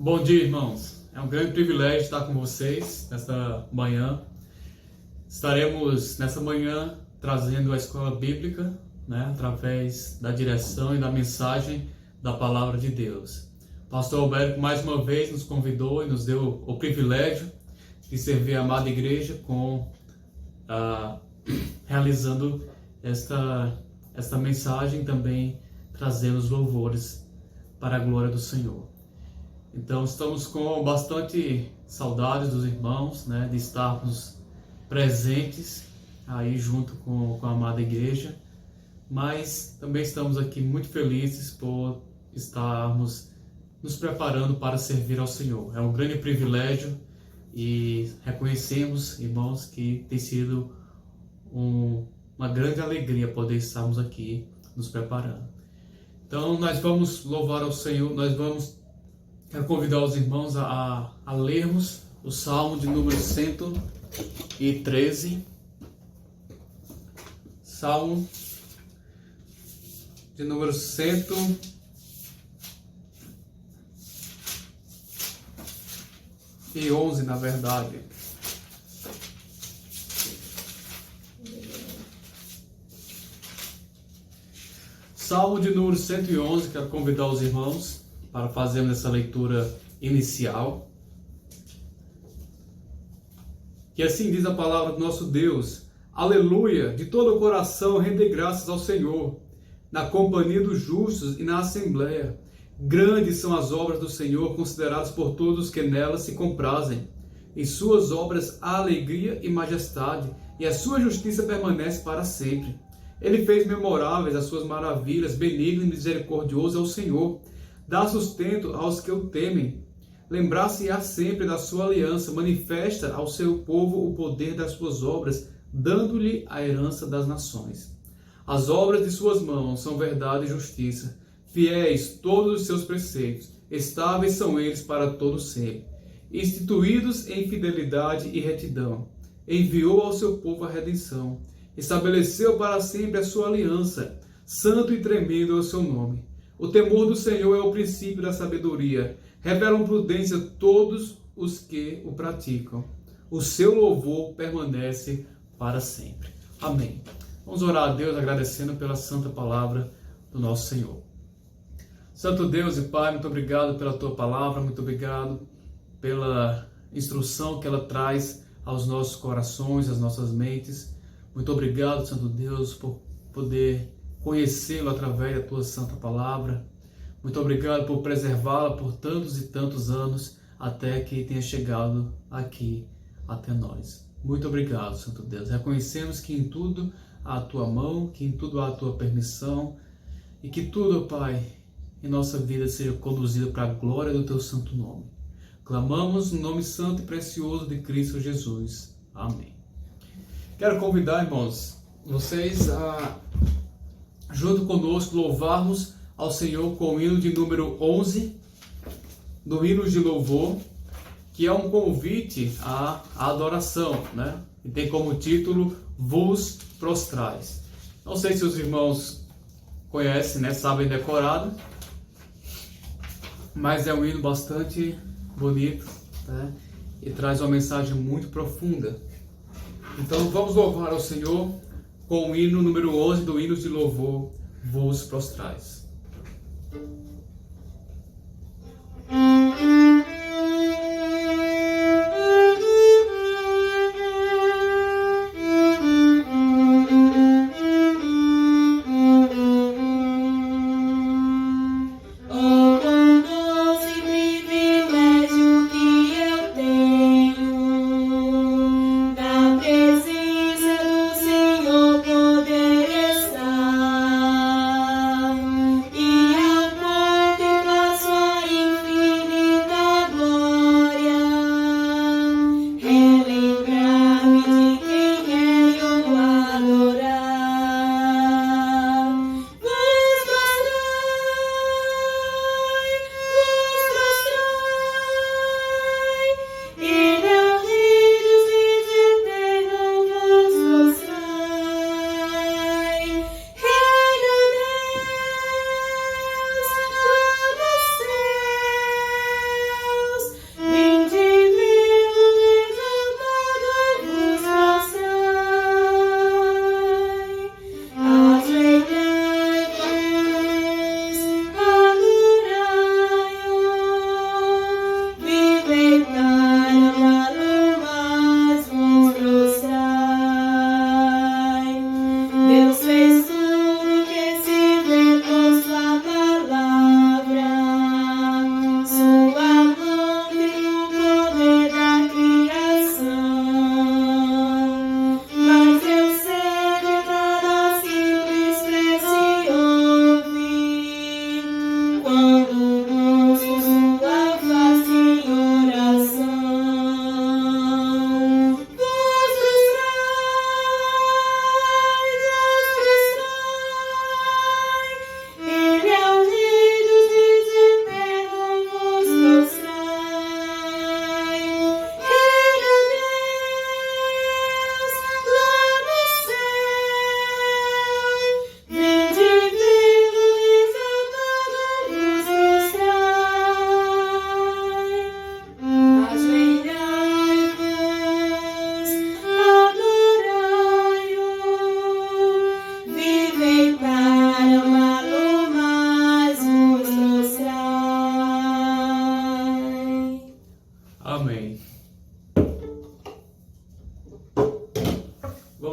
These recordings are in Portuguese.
Bom dia, irmãos. É um grande privilégio estar com vocês nesta manhã. Estaremos nessa manhã trazendo a escola bíblica, através da direção e da mensagem da palavra de Deus. O pastor Alberto mais uma vez nos convidou e nos deu o privilégio de servir a amada igreja realizando esta mensagem, também trazendo os louvores para a glória do Senhor. Então estamos com bastante saudades dos irmãos, de estarmos presentes aí junto com a amada igreja, mas também estamos aqui muito felizes por estarmos nos preparando para servir ao Senhor. É um grande privilégio e reconhecemos, irmãos, que tem sido uma grande alegria poder estarmos aqui nos preparando. Então nós vamos louvar ao Senhor, quero convidar os irmãos a lermos o Salmo de número 113. Salmo de número 111, na verdade. Salmo de número 111, quero convidar os irmãos para fazermos essa leitura inicial. Que assim diz a palavra do nosso Deus: Aleluia! De todo o coração render graças ao Senhor, na companhia dos justos e na assembleia. Grandes são as obras do Senhor, consideradas por todos que nelas se comprazem. Em suas obras há alegria e majestade, e a sua justiça permanece para sempre. Ele fez memoráveis as suas maravilhas, benigno e misericordioso é o Senhor. Dá sustento aos que o temem. Lembrar-se-á sempre da sua aliança, manifesta ao seu povo o poder das suas obras, dando-lhe a herança das nações. As obras de suas mãos são verdade e justiça. Fiéis todos os seus preceitos, estáveis são eles para todo sempre. Instituídos em fidelidade e retidão, enviou ao seu povo a redenção. Estabeleceu para sempre a sua aliança, santo e tremendo é o seu nome. O temor do Senhor é o princípio da sabedoria. Revelam prudência todos os que o praticam. O seu louvor permanece para sempre. Amém. Vamos orar a Deus agradecendo pela santa palavra do nosso Senhor. Santo Deus e Pai, muito obrigado pela tua palavra, muito obrigado pela instrução que ela traz aos nossos corações, às nossas mentes. Muito obrigado, Santo Deus, por poder conhecê-lo através da tua santa palavra. Muito obrigado por preservá-la por tantos e tantos anos, até que tenha chegado aqui até nós. Muito obrigado, Santo Deus. Reconhecemos que em tudo há a tua mão, que em tudo há a tua permissão, e que tudo, Pai, em nossa vida seja conduzido para a glória do teu santo nome. Clamamos no nome santo e precioso de Cristo Jesus. Amém. Quero convidar, irmãos, vocês a, junto conosco, louvarmos ao Senhor com o hino de número 11, do hino de louvor, que é um convite à adoração, E tem como título, Vos Prostrais. Não sei se os irmãos conhecem, sabem decorado, mas é um hino bastante bonito, E traz uma mensagem muito profunda. Então vamos louvar ao Senhor com o hino número 11 do hino de louvor, Vos Prostrais.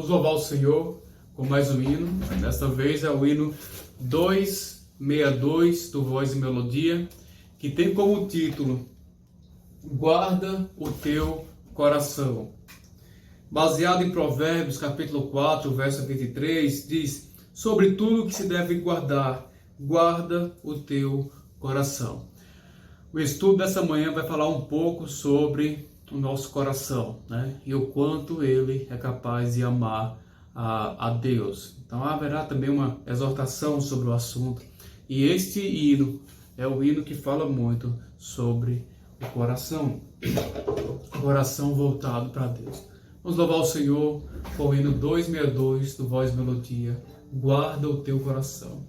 Vamos louvar o Senhor com mais um hino. Desta vez é o hino 262 do Voz e Melodia, que tem como título Guarda o Teu Coração. Baseado em Provérbios, capítulo 4, verso 23, diz: sobre tudo que se deve guardar, guarda o teu coração. O estudo dessa manhã vai falar um pouco sobre o nosso coração, né? E o quanto ele é capaz de amar a Deus. Então haverá também uma exortação sobre o assunto. E este hino é o hino que fala muito sobre o coração. O coração voltado para Deus. Vamos louvar o Senhor com o hino 262 do Voz e Melodia. Guarda o teu coração.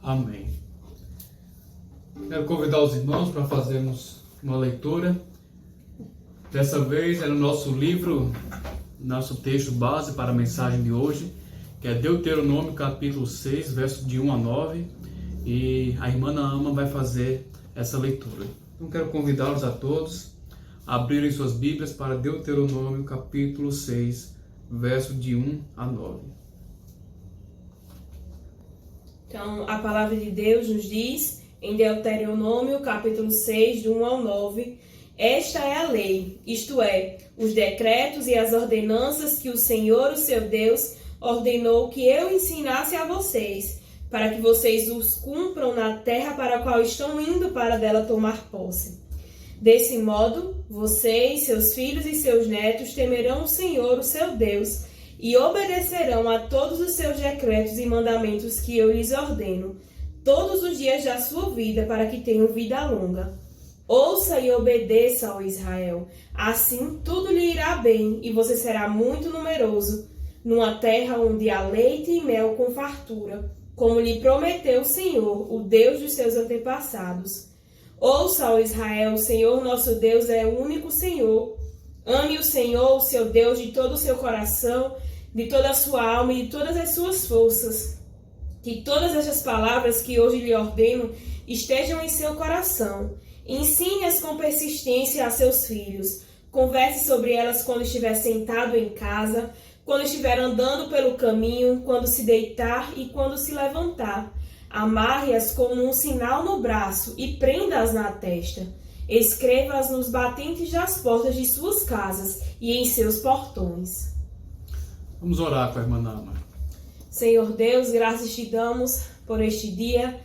Amém. Quero convidar os irmãos para fazermos uma leitura. Dessa vez é no nosso livro, nosso texto base para a mensagem de hoje, que é Deuteronômio capítulo 6, verso de 1 a 9. E a irmã Naama vai fazer essa leitura. Então quero convidá-los a todos a abrirem suas Bíblias para Deuteronômio capítulo 6, verso de 1 a 9. Então, a palavra de Deus nos diz, em Deuteronômio, capítulo 6, do 1 ao 9, esta é a lei, isto é, os decretos e as ordenanças que o Senhor, o seu Deus, ordenou que eu ensinasse a vocês, para que vocês os cumpram na terra para a qual estão indo para dela tomar posse. Desse modo, vocês, seus filhos e seus netos temerão o Senhor, o seu Deus, e obedecerão a todos os seus decretos e mandamentos que eu lhes ordeno, todos os dias da sua vida, para que tenham vida longa. Ouça e obedeça, ó Israel, assim tudo lhe irá bem, e você será muito numeroso, numa terra onde há leite e mel com fartura, como lhe prometeu o Senhor, o Deus dos seus antepassados. Ouça, ó Israel, o Senhor nosso Deus é o único Senhor. Ame o Senhor, o seu Deus, de todo o seu coração, de toda a sua alma e de todas as suas forças. Que todas essas palavras que hoje lhe ordeno estejam em seu coração. Ensine-as com persistência a seus filhos. Converse sobre elas quando estiver sentado em casa, quando estiver andando pelo caminho, quando se deitar e quando se levantar. Amarre-as como um sinal no braço e prenda-as na testa. Escreva-as nos batentes das portas de suas casas e em seus portões. Vamos orar com a irmã Nama. Senhor Deus, graças te damos por este dia,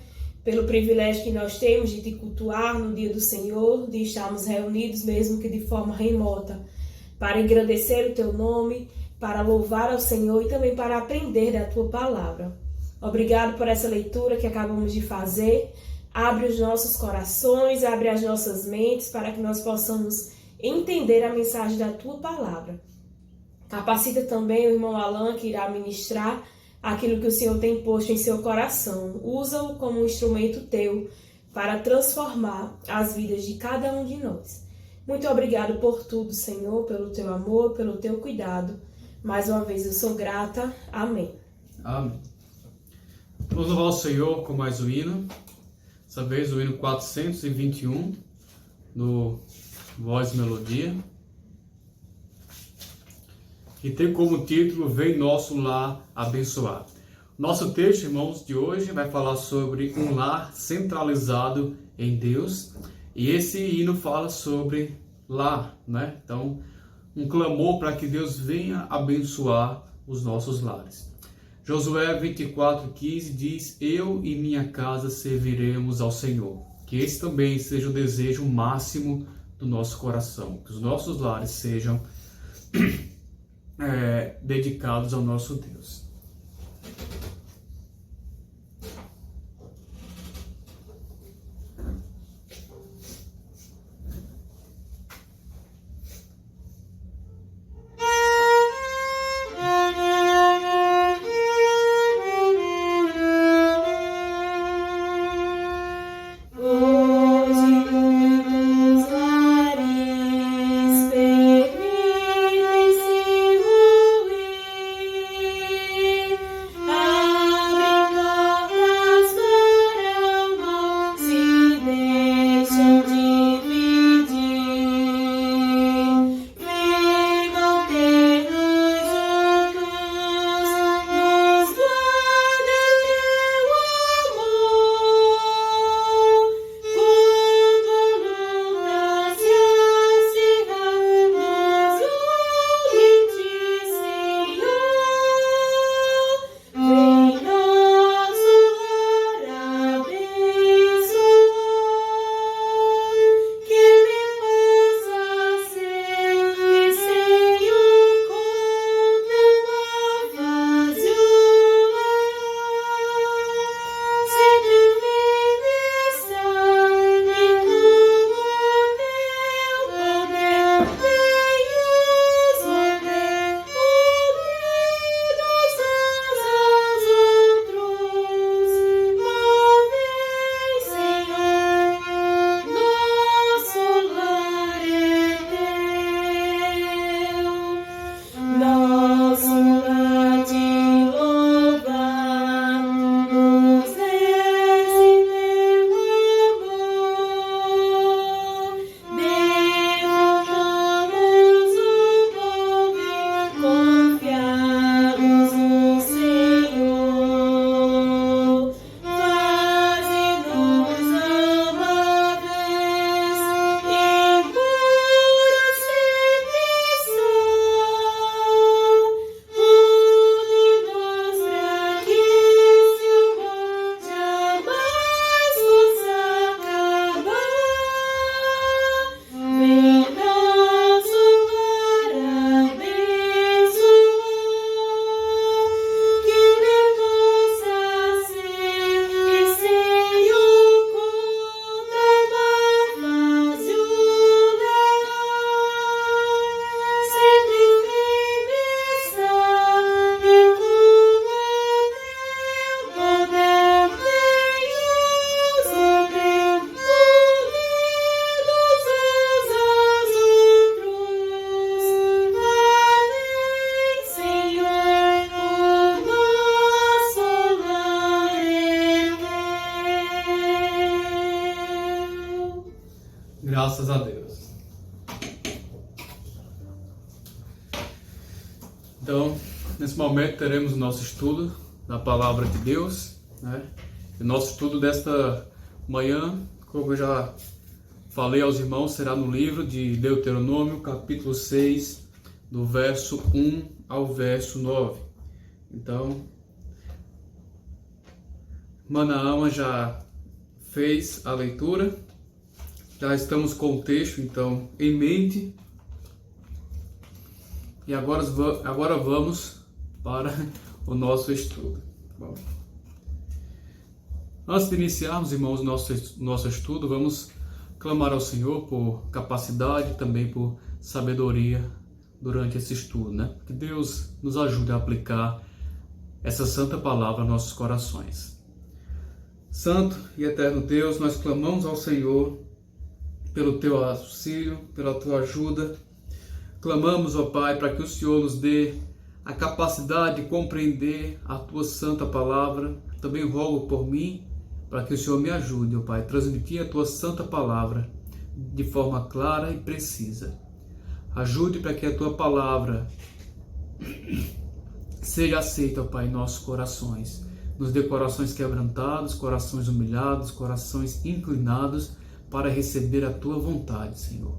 pelo privilégio que nós temos de te cultuar no dia do Senhor, de estarmos reunidos, mesmo que de forma remota, para engrandecer o teu nome, para louvar ao Senhor e também para aprender da tua palavra. Obrigado por essa leitura que acabamos de fazer. Abre os nossos corações, abre as nossas mentes para que nós possamos entender a mensagem da tua palavra. Capacita também o irmão Alan, que irá ministrar aquilo que o Senhor tem posto em seu coração. Usa-o como um instrumento teu para transformar as vidas de cada um de nós. Muito obrigado por tudo, Senhor, pelo teu amor, pelo teu cuidado. Mais uma vez eu sou grata. Amém. Amém. Vamos louvar o Senhor com mais um hino. Dessa vez o hino 421, no Voz e Melodia. E tem como título, Vem Nosso Lar Abençoar. Nosso texto, irmãos, de hoje vai falar sobre um lar centralizado em Deus. E esse hino fala sobre lar, né? Então, um clamor para que Deus venha abençoar os nossos lares. Josué 24:15 diz, eu e minha casa serviremos ao Senhor. Que esse também seja o desejo máximo do nosso coração. Que os nossos lares sejam dedicados ao nosso Deus. Graças a Deus. Então, nesse momento teremos o nosso estudo da Palavra de Deus, né? O nosso estudo desta manhã, como eu já falei aos irmãos, será no livro de Deuteronômio, capítulo 6, do verso 1 ao verso 9. Então, irmã Naama já fez a leitura, já estamos com o texto então em mente, e agora vamos para o nosso estudo. Bom, antes de iniciarmos, irmãos, o nosso estudo, vamos clamar ao Senhor por capacidade, também por sabedoria durante esse estudo, né? Que Deus nos ajude a aplicar essa santa palavra aos nossos corações. Santo e eterno Deus, nós clamamos ao Senhor pelo teu auxílio, pela tua ajuda. Clamamos, ó Pai, para que o Senhor nos dê a capacidade de compreender a tua santa palavra. Também rogo por mim, para que o Senhor me ajude, ó Pai, a transmitir a tua santa palavra de forma clara e precisa. Ajude para que a tua palavra seja aceita, ó Pai, em nossos corações. Nos dê corações quebrantados, corações humilhados, corações inclinados para receber a tua vontade, Senhor.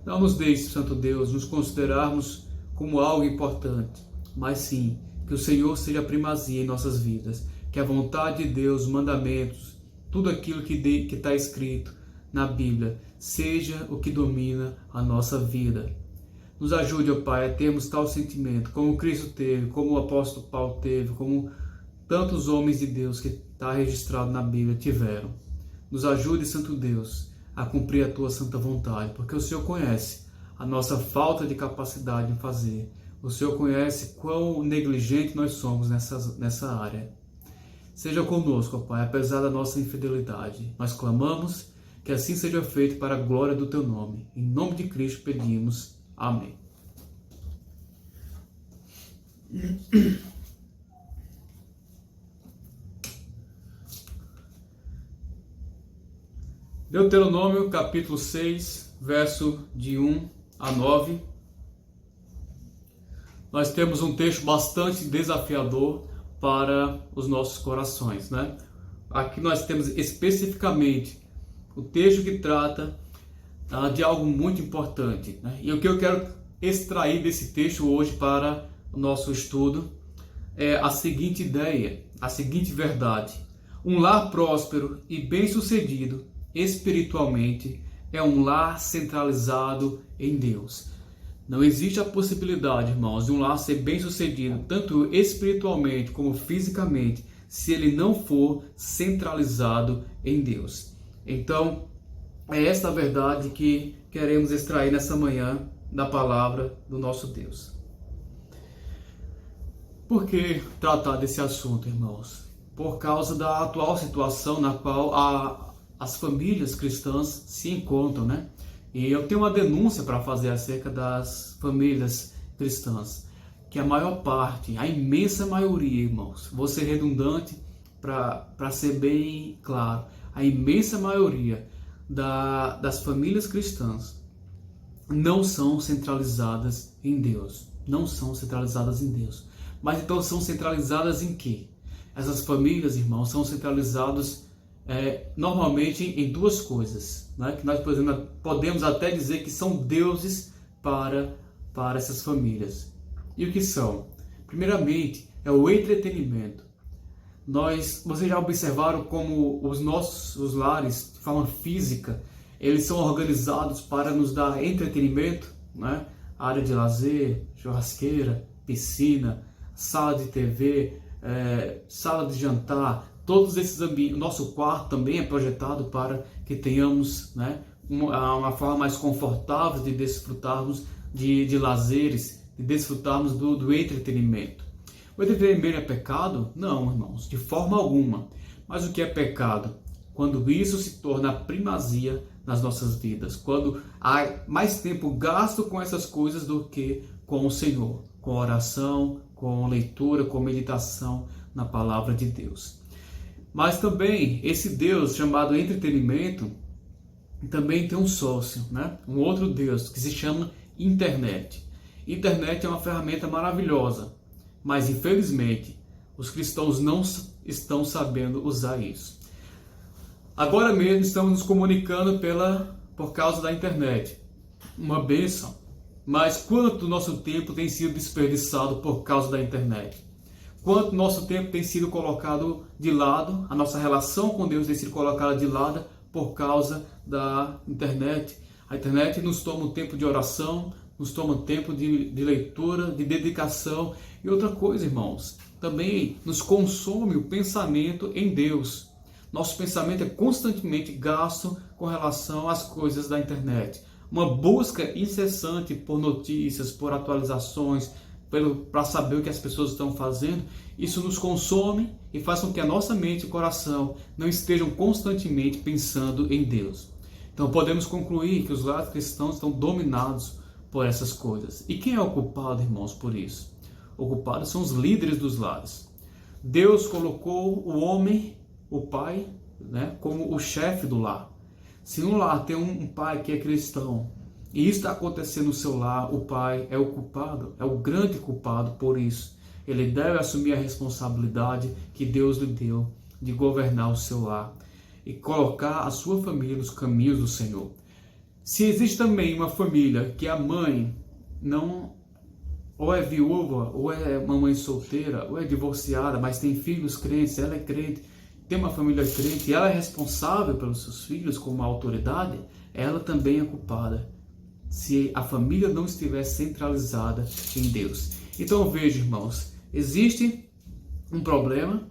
Não nos deixe, Santo Deus, nos considerarmos como algo importante, mas sim que o Senhor seja a primazia em nossas vidas, que a vontade de Deus, os mandamentos, tudo aquilo que está escrito na Bíblia, seja o que domina a nossa vida. Nos ajude, ó Pai, a termos tal sentimento, como Cristo teve, como o apóstolo Paulo teve, como tantos homens de Deus que está registrado na Bíblia tiveram. Nos ajude, Santo Deus, a cumprir a tua santa vontade, porque o Senhor conhece a nossa falta de capacidade em fazer. O Senhor conhece quão negligente nós somos nessa área. Seja conosco, ó Pai, apesar da nossa infidelidade. Nós clamamos que assim seja feito para a glória do teu nome. Em nome de Cristo pedimos. Amém. Deuteronômio, capítulo 6, verso de 1 a 9. Nós temos um texto bastante desafiador para os nossos corações, né? Aqui nós temos especificamente o texto que trata de algo muito importante, né? E o que eu quero extrair desse texto hoje para o nosso estudo é a seguinte ideia, a seguinte verdade: um lar próspero e bem-sucedido espiritualmente é um lar centralizado em Deus. Não existe a possibilidade, irmãos, de um lar ser bem-sucedido, tanto espiritualmente como fisicamente, se ele não for centralizado em Deus. Então, é esta a verdade que queremos extrair nessa manhã da palavra do nosso Deus. Por que tratar desse assunto, irmãos? Por causa da atual situação na qual as famílias cristãs se encontram, né? E eu tenho uma denúncia para fazer acerca das famílias cristãs, que a maior parte, a imensa maioria, irmãos, vou ser redundante para ser bem claro, a imensa maioria das famílias cristãs não são centralizadas em Deus. Não são centralizadas em Deus. Mas então são centralizadas em quê? Essas famílias, irmãos, são centralizadas normalmente em duas coisas, né? Que nós podemos até dizer que são deuses para essas famílias. E o que são? Primeiramente, é o entretenimento. Vocês já observaram como os lares, de forma física, eles são organizados para nos dar entretenimento, né? Área de lazer, churrasqueira, piscina, sala de TV, sala de jantar, todos esses ambientes. O nosso quarto também é projetado para que tenhamos, né, uma forma mais confortável de desfrutarmos de lazeres, de desfrutarmos do entretenimento. O entretenimento é pecado? Não, irmãos, de forma alguma. Mas o que é pecado? Quando isso se torna a primazia nas nossas vidas, quando há mais tempo gasto com essas coisas do que com o Senhor, com oração, com leitura, com meditação na palavra de Deus. Mas também esse Deus chamado entretenimento, também tem um sócio, né? Um outro Deus que se chama internet. Internet é uma ferramenta maravilhosa, mas infelizmente os cristãos não estão sabendo usar isso. Agora mesmo estamos nos comunicando por causa da internet. Uma bênção. Mas quanto nosso tempo tem sido desperdiçado por causa da internet? Quanto nosso tempo tem sido colocado de lado, a nossa relação com Deus tem sido colocada de lado por causa da internet. A internet nos toma um tempo de oração, nos toma um tempo de leitura, de dedicação. E outra coisa, irmãos, também nos consome o pensamento em Deus. Nosso pensamento é constantemente gasto com relação às coisas da internet. Uma busca incessante por notícias, por atualizações, para saber o que as pessoas estão fazendo. Isso nos consome e faz com que a nossa mente e coração não estejam constantemente pensando em Deus. Então podemos concluir que os lares cristãos estão dominados por essas coisas. E quem é o culpado, irmãos, por isso? O culpado são os líderes dos lares. Deus colocou o homem, o pai, né, como o chefe do lar. Se no lar tem um pai que é cristão, e isso está acontecendo no seu lar, o pai é o culpado, é o grande culpado por isso. Ele deve assumir a responsabilidade que Deus lhe deu de governar o seu lar e colocar a sua família nos caminhos do Senhor. Se existe também uma família que a mãe não, ou é viúva, ou é uma mãe solteira, ou é divorciada, mas tem filhos crentes, ela é crente, tem uma família crente e ela é responsável pelos seus filhos como autoridade, ela também é culpada, se a família não estiver centralizada em Deus. Então veja, irmãos, existe um problema,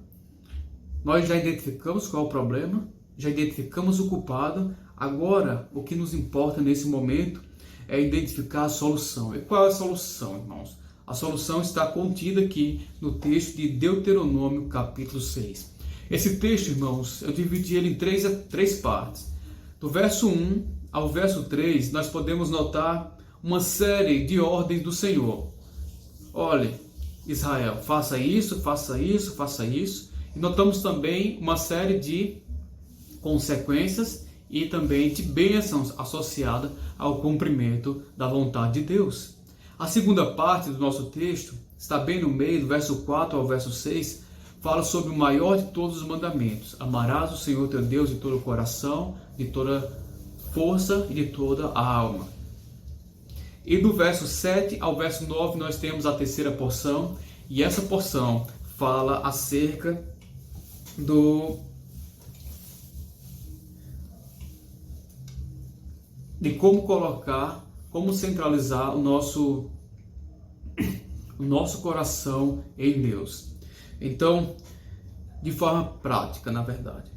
nós já identificamos qual é o problema, já identificamos o culpado, agora o que nos importa nesse momento é identificar a solução. E qual é a solução, irmãos? A solução está contida aqui no texto de Deuteronômio capítulo 6. Esse texto, irmãos, eu dividi ele em três partes. Do verso 1 ao verso 3, nós podemos notar uma série de ordens do Senhor. Olhe, Israel, faça isso, faça isso, faça isso. E notamos também uma série de consequências e também de bênçãos associadas ao cumprimento da vontade de Deus. A segunda parte do nosso texto está bem no meio, do verso 4 ao verso 6, fala sobre o maior de todos os mandamentos. Amarás o Senhor teu Deus de todo o coração, de toda força e de toda a alma. E do verso 7 ao verso 9 nós temos a terceira porção, e essa porção fala acerca de como centralizar o nosso coração em Deus. Então, de forma prática, na verdade.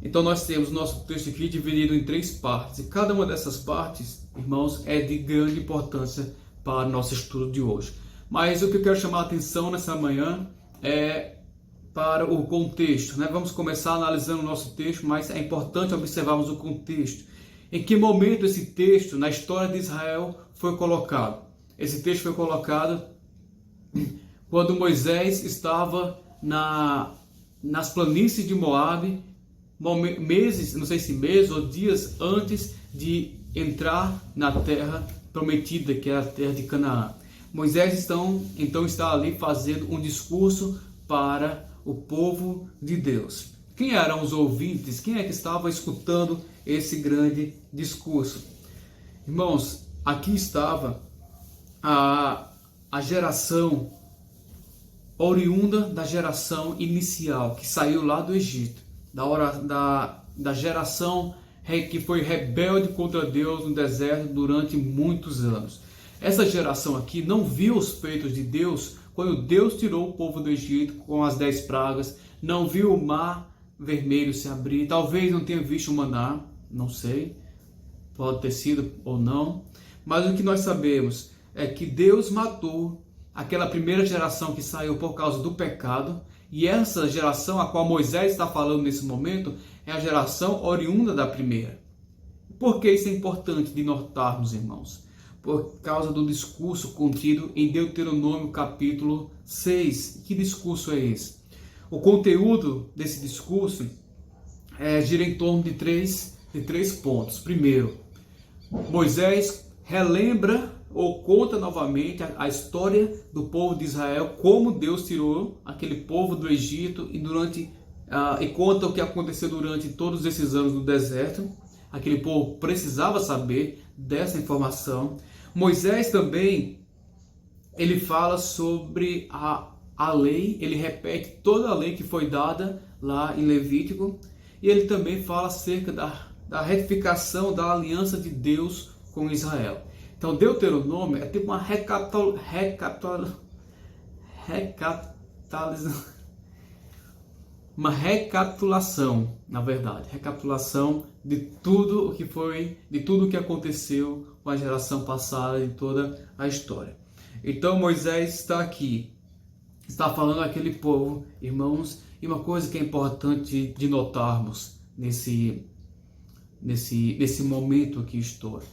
Então nós temos o nosso texto aqui dividido em 3 partes. E cada uma dessas partes, irmãos, é de grande importância para o nosso estudo de hoje. Mas o que eu quero chamar a atenção nessa manhã é para o contexto, né? Vamos começar analisando o nosso texto, mas é importante observarmos o contexto. Em que momento esse texto, na história de Israel, foi colocado? Esse texto foi colocado quando Moisés estava nas planícies de Moabe, meses, não sei se meses ou dias antes de entrar na terra prometida, que é a terra de Canaã. Moisés então está ali fazendo um discurso para o povo de Deus. Quem eram os ouvintes? Quem é que estava escutando esse grande discurso? Irmãos, aqui estava a geração oriunda da geração inicial, que saiu lá do Egito, da geração que foi rebelde contra Deus no deserto durante muitos anos. Essa geração aqui não viu os feitos de Deus quando Deus tirou o povo do Egito com as 10 pragas, não viu o mar vermelho se abrir, talvez não tenha visto o maná, não sei, pode ter sido ou não, mas o que nós sabemos é que Deus matou aquela primeira geração que saiu por causa do pecado, e essa geração a qual Moisés está falando nesse momento é a geração oriunda da primeira. Por que isso é importante de notarmos, irmãos? Por causa do discurso contido em Deuteronômio capítulo 6. Que discurso é esse? O conteúdo desse discurso gira em torno de 3 de 3 pontos. Primeiro, Moisés relembra ou conta novamente a história do povo de Israel, como Deus tirou aquele povo do Egito e conta o que aconteceu durante todos esses anos no deserto. Aquele povo precisava saber dessa informação. Moisés também, ele fala sobre a lei, ele repete toda a lei que foi dada lá em Levítico, e ele também fala acerca da retificação da aliança de Deus com Israel. Então, Deuteronômio é tipo uma recapitulação, na verdade, recapitulação de tudo o que foi, de tudo o que aconteceu com a geração passada, de toda a história. Então, Moisés está aqui, está falando àquele povo, irmãos, e uma coisa que é importante de notarmos nesse momento aqui histórico.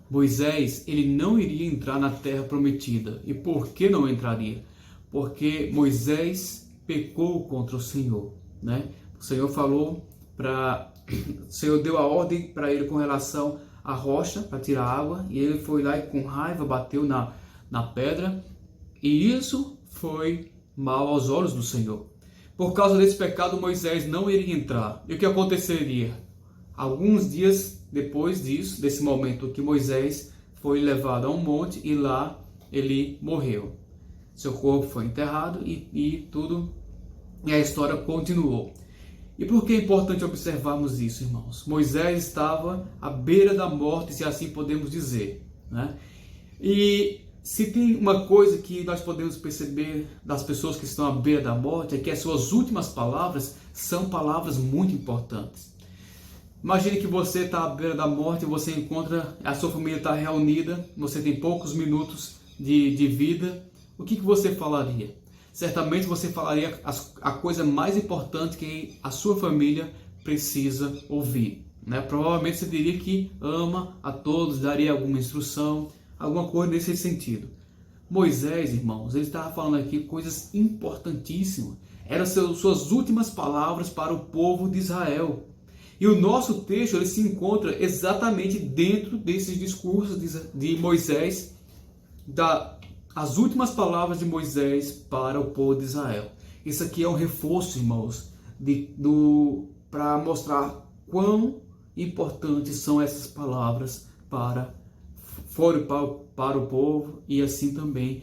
Moisés, ele não iria entrar na terra prometida. E por que não entraria? Porque Moisés pecou contra o Senhor, né? O Senhor o Senhor deu a ordem para ele com relação à rocha para tirar água, e ele foi lá e com raiva bateu na pedra, e isso foi mal aos olhos do Senhor. Por causa desse pecado, Moisés não iria entrar. E o que aconteceria? Alguns dias depois desse momento que Moisés foi levado a um monte e lá ele morreu. Seu corpo foi enterrado e a história continuou. E por que é importante observarmos isso, irmãos? Moisés estava à beira da morte, se assim podemos dizer, né? E se tem uma coisa que nós podemos perceber das pessoas que estão à beira da morte, é que as suas últimas palavras são palavras muito importantes. Imagine que você está à beira da morte, você encontra, a sua família está reunida, você tem poucos minutos de vida. O que você falaria? Certamente você falaria a coisa mais importante que a sua família precisa ouvir, né? Provavelmente você diria que ama a todos, daria alguma instrução, alguma coisa nesse sentido. Moisés, irmãos, ele estava falando aqui coisas importantíssimas. Eram suas últimas palavras para o povo de Israel. E o nosso texto ele se encontra exatamente dentro desses discursos de Moisés, as últimas palavras de Moisés para o povo de Israel. Isso aqui é um reforço, irmãos, para mostrar quão importantes são essas palavras para o povo e assim também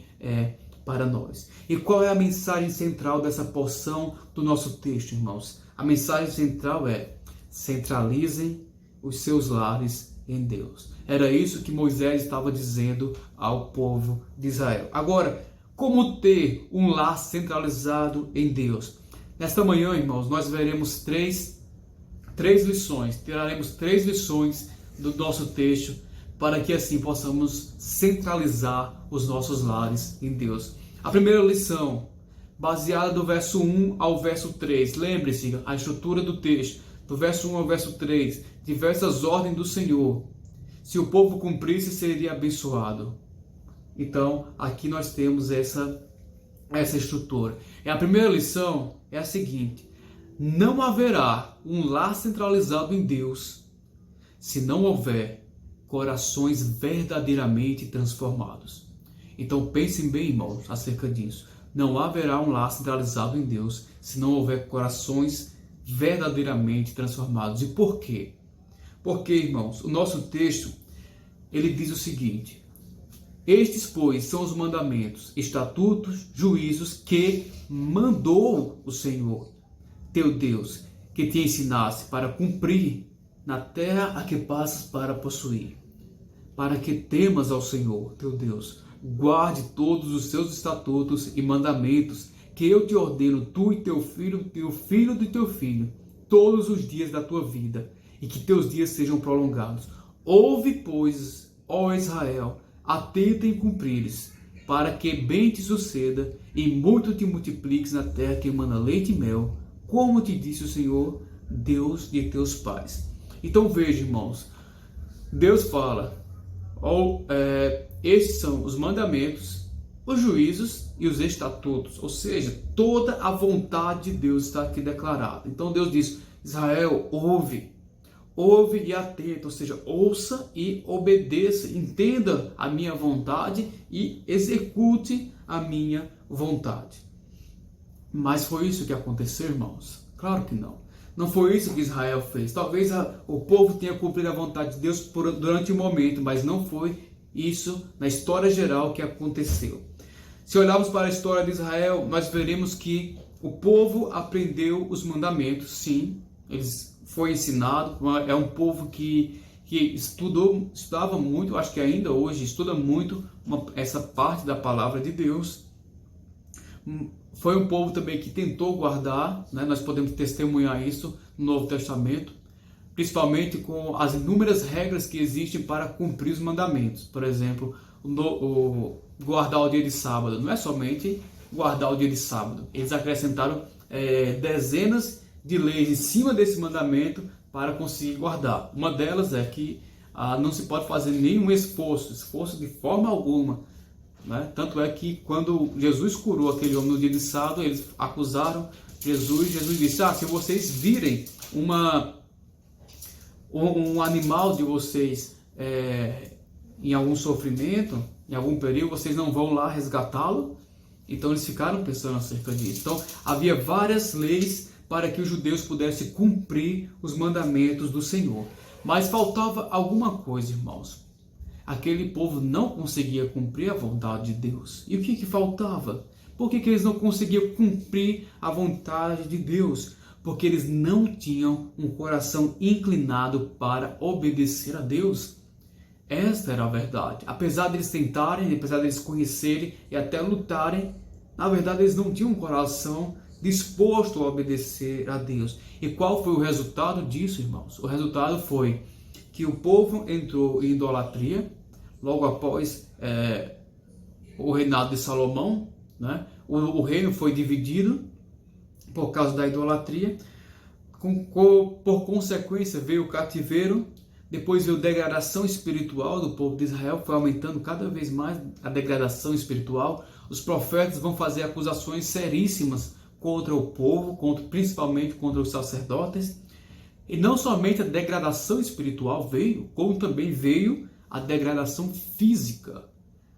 para nós. E qual é a mensagem central dessa porção do nosso texto, irmãos? A mensagem central é: centralizem os seus lares em Deus. Era isso que Moisés estava dizendo ao povo de Israel. Agora, como ter um lar centralizado em Deus? Nesta manhã, irmãos, nós veremos três lições. Tiraremos 3 lições do nosso texto para que assim possamos centralizar os nossos lares em Deus. A primeira lição, baseada do verso 1 ao verso 3. Lembre-se, a estrutura do texto. Do verso 1 ao verso 3, diversas ordens do Senhor. Se o povo cumprisse, seria abençoado. Então, aqui nós temos essa estrutura. E a primeira lição é a seguinte: não haverá um lar centralizado em Deus se não houver corações verdadeiramente transformados. Então, pensem bem, irmãos, acerca disso. Não haverá um lar centralizado em Deus se não houver corações verdadeiramente transformados. E por quê? Porque, irmãos, o nosso texto, ele diz o seguinte: estes, pois, são os mandamentos, estatutos, juízos que mandou o Senhor, teu Deus, que te ensinasse para cumprir na terra a que passas para possuir, para que temas ao Senhor, teu Deus, guarde todos os seus estatutos e mandamentos que eu te ordeno, tu e teu filho do teu filho, todos os dias da tua vida, e que teus dias sejam prolongados. Ouve, pois, ó Israel, atenta em cumprires, para que bem te suceda e muito te multipliques na terra que emana leite e mel, como te disse o Senhor, Deus de teus pais. Então veja, irmãos, Deus fala, estes são os mandamentos, os juízos e os estatutos, ou seja, toda a vontade de Deus está aqui declarada. Então Deus diz: Israel, ouve e atenta, ou seja, ouça e obedeça, entenda a minha vontade e execute a minha vontade. Mas foi isso que aconteceu, irmãos? Claro que não. Não foi isso que Israel fez. Talvez o povo tenha cumprido a vontade de Deus durante um momento, mas não foi isso na história geral que aconteceu. Se olharmos para a história de Israel, nós veremos que o povo aprendeu os mandamentos, sim, foi ensinado, é um povo que estudava muito, acho que ainda hoje estuda muito essa parte da palavra de Deus. Foi um povo também que tentou guardar, né? Nós podemos testemunhar isso no Novo Testamento, principalmente com as inúmeras regras que existem para cumprir os mandamentos. Por exemplo, guardar o dia de sábado. Não é somente guardar o dia de sábado. Eles acrescentaram dezenas de leis em cima desse mandamento para conseguir guardar. Uma delas é que não se pode fazer nenhum esforço de forma alguma. Né? Tanto é que quando Jesus curou aquele homem no dia de sábado, eles acusaram Jesus. Jesus disse, se vocês virem um animal de vocês em algum sofrimento, em algum perigo, vocês não vão lá resgatá-lo. Então eles ficaram pensando acerca disso. Então havia várias leis para que os judeus pudessem cumprir os mandamentos do Senhor. Mas faltava alguma coisa, irmãos. Aquele povo não conseguia cumprir a vontade de Deus. E o que faltava? Por que eles não conseguiam cumprir a vontade de Deus? Porque eles não tinham um coração inclinado para obedecer a Deus. Esta era a verdade. Apesar de eles tentarem, apesar de eles conhecerem e até lutarem, na verdade eles não tinham um coração disposto a obedecer a Deus. E qual foi o resultado disso, irmãos? O resultado foi que o povo entrou em idolatria, logo após o reinado de Salomão, né? O reino foi dividido por causa da idolatria, por consequência veio o cativeiro, depois veio a degradação espiritual do povo de Israel, foi aumentando cada vez mais a degradação espiritual. Os profetas vão fazer acusações seríssimas contra o povo, principalmente contra os sacerdotes. E não somente a degradação espiritual veio, como também veio a degradação física.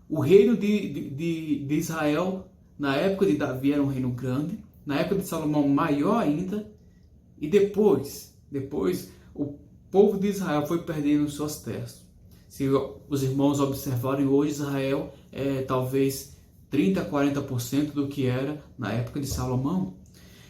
O reino de Israel, na época de Davi, era um reino grande, na época de Salomão, maior ainda, e depois o povo de Israel foi perdendo suas terras. Se os irmãos observarem hoje, Israel é talvez 30% a 40% do que era na época de Salomão.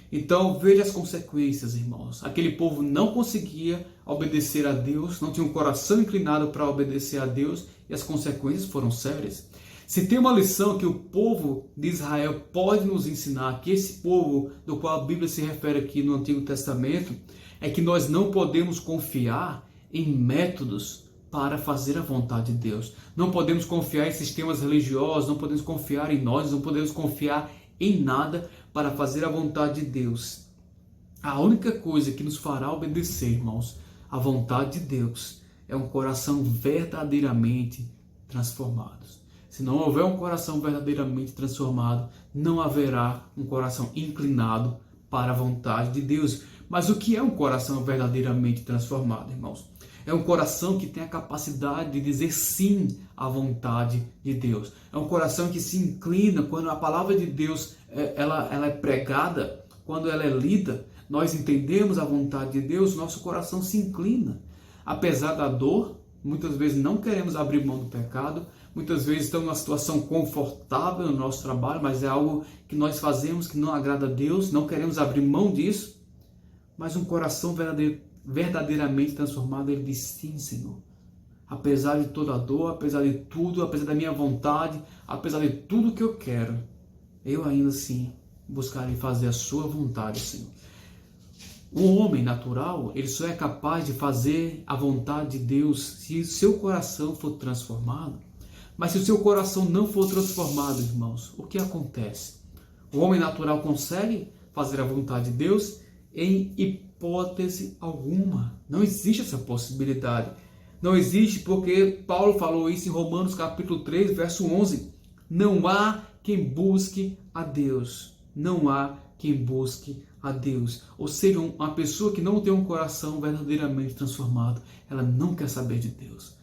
Então veja as consequências, irmãos. Aquele povo não conseguia obedecer a Deus, não tinha um coração inclinado para obedecer a Deus, e as consequências foram sérias. Se tem uma lição que o povo de Israel pode nos ensinar, que esse povo do qual a Bíblia se refere aqui no Antigo Testamento, é que nós não podemos confiar em métodos para fazer a vontade de Deus. Não podemos confiar em sistemas religiosos, não podemos confiar em nós, não podemos confiar em nada para fazer a vontade de Deus. A única coisa que nos fará obedecer, irmãos, a vontade de Deus é um coração verdadeiramente transformado. Se não houver um coração verdadeiramente transformado, não haverá um coração inclinado para a vontade de Deus. Mas o que é um coração verdadeiramente transformado, irmãos? É um coração que tem a capacidade de dizer sim à vontade de Deus. É um coração que se inclina quando a palavra de Deus ela é pregada, quando ela é lida, nós entendemos a vontade de Deus, nosso coração se inclina. Apesar da dor, muitas vezes não queremos abrir mão do pecado, muitas vezes estamos numa situação confortável no nosso trabalho, mas é algo que nós fazemos que não agrada a Deus, não queremos abrir mão disso. Mas um coração verdadeiramente transformado, ele diz sim, Senhor. Apesar de toda a dor, apesar de tudo, apesar da minha vontade, apesar de tudo que eu quero, eu ainda assim buscarei fazer a sua vontade, Senhor. O homem natural, ele só é capaz de fazer a vontade de Deus se o seu coração for transformado. Mas se o seu coração não for transformado, irmãos, o que acontece? O homem natural consegue fazer a vontade de Deus? Em hipótese alguma. Não existe essa possibilidade. Não existe porque Paulo falou isso em Romanos capítulo 3, verso 11. Não há quem busque a Deus. Não há quem busque a Deus. Ou seja, uma pessoa que não tem um coração verdadeiramente transformado, ela não quer saber de Deus.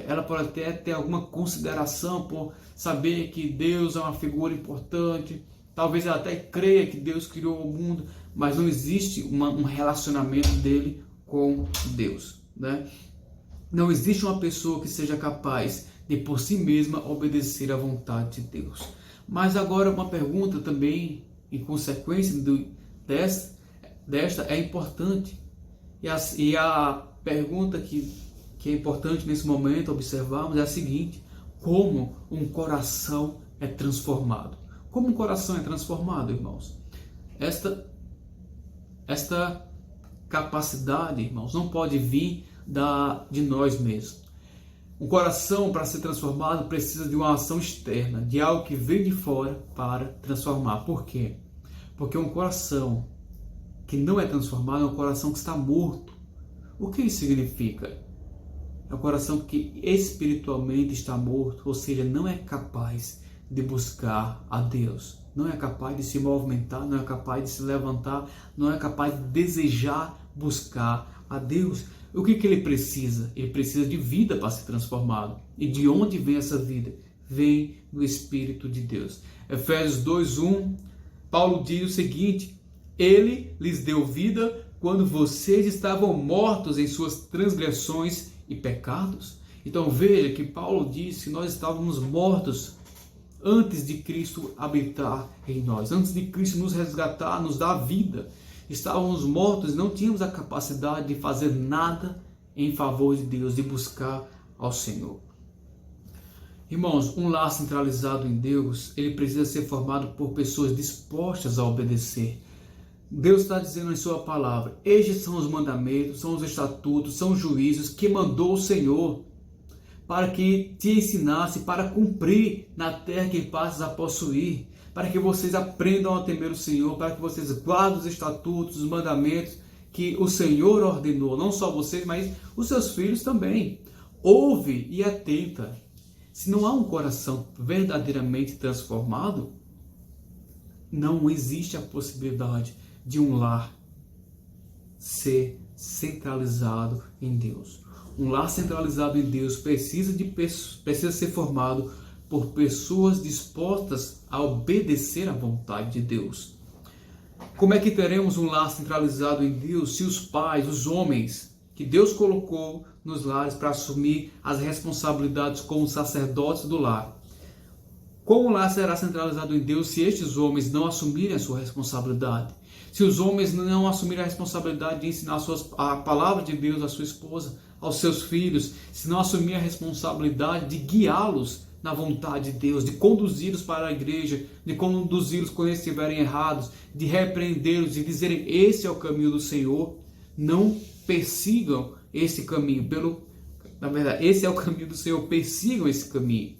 Ela pode até ter alguma consideração por saber que Deus é uma figura importante, talvez ela até creia que Deus criou o mundo, mas não existe um relacionamento dele com Deus, né? Não existe uma pessoa que seja capaz de por si mesma obedecer à vontade de Deus. Mas agora uma pergunta também, em consequência desta, é importante. E a pergunta que é importante nesse momento observarmos é a seguinte: como um coração é transformado? Como um coração é transformado, irmãos? Esta capacidade, irmãos, não pode vir de nós mesmos. Um coração, para ser transformado, precisa de uma ação externa, de algo que vem de fora para transformar. Por quê? Porque um coração que não é transformado é um coração que está morto. O que isso significa? É um coração que espiritualmente está morto, ou seja, não é capaz de buscar a Deus, não é capaz de se movimentar, não é capaz de se levantar, não é capaz de desejar buscar a Deus. O que ele precisa? Ele precisa de vida para ser transformado. E de onde vem essa vida? Vem do Espírito de Deus. Efésios 2:1, Paulo diz o seguinte: Ele lhes deu vida quando vocês estavam mortos em suas transgressões e pecados. Então veja que Paulo diz que nós estávamos mortos antes de Cristo habitar em nós, antes de Cristo nos resgatar, nos dar vida. Estávamos mortos, não tínhamos a capacidade de fazer nada em favor de Deus, de buscar ao Senhor. Irmãos, um lar centralizado em Deus, ele precisa ser formado por pessoas dispostas a obedecer. Deus está dizendo em sua palavra: estes são os mandamentos, são os estatutos, são os juízos que mandou o Senhor, para que te ensinasse para cumprir na terra que passas a possuir, para que vocês aprendam a temer o Senhor, para que vocês guardem os estatutos, os mandamentos que o Senhor ordenou, não só vocês, mas os seus filhos também. Ouve e atenta. Se não há um coração verdadeiramente transformado, não existe a possibilidade de um lar ser centralizado em Deus. Um lar centralizado em Deus precisa ser formado por pessoas dispostas a obedecer à vontade de Deus. Como é que teremos um lar centralizado em Deus se os pais, os homens que Deus colocou nos lares para assumir as responsabilidades como sacerdotes do lar? Como o lar será centralizado em Deus se estes homens não assumirem a sua responsabilidade? Se os homens não assumirem a responsabilidade de ensinar a palavra de Deus à sua esposa, aos seus filhos, se não assumirem a responsabilidade de guiá-los na vontade de Deus, de conduzi-los para a igreja, de conduzi-los quando eles estiverem errados, de repreendê-los, de dizerem: esse é o caminho do Senhor, não persigam esse caminho. Na verdade, esse é o caminho do Senhor, persigam esse caminho.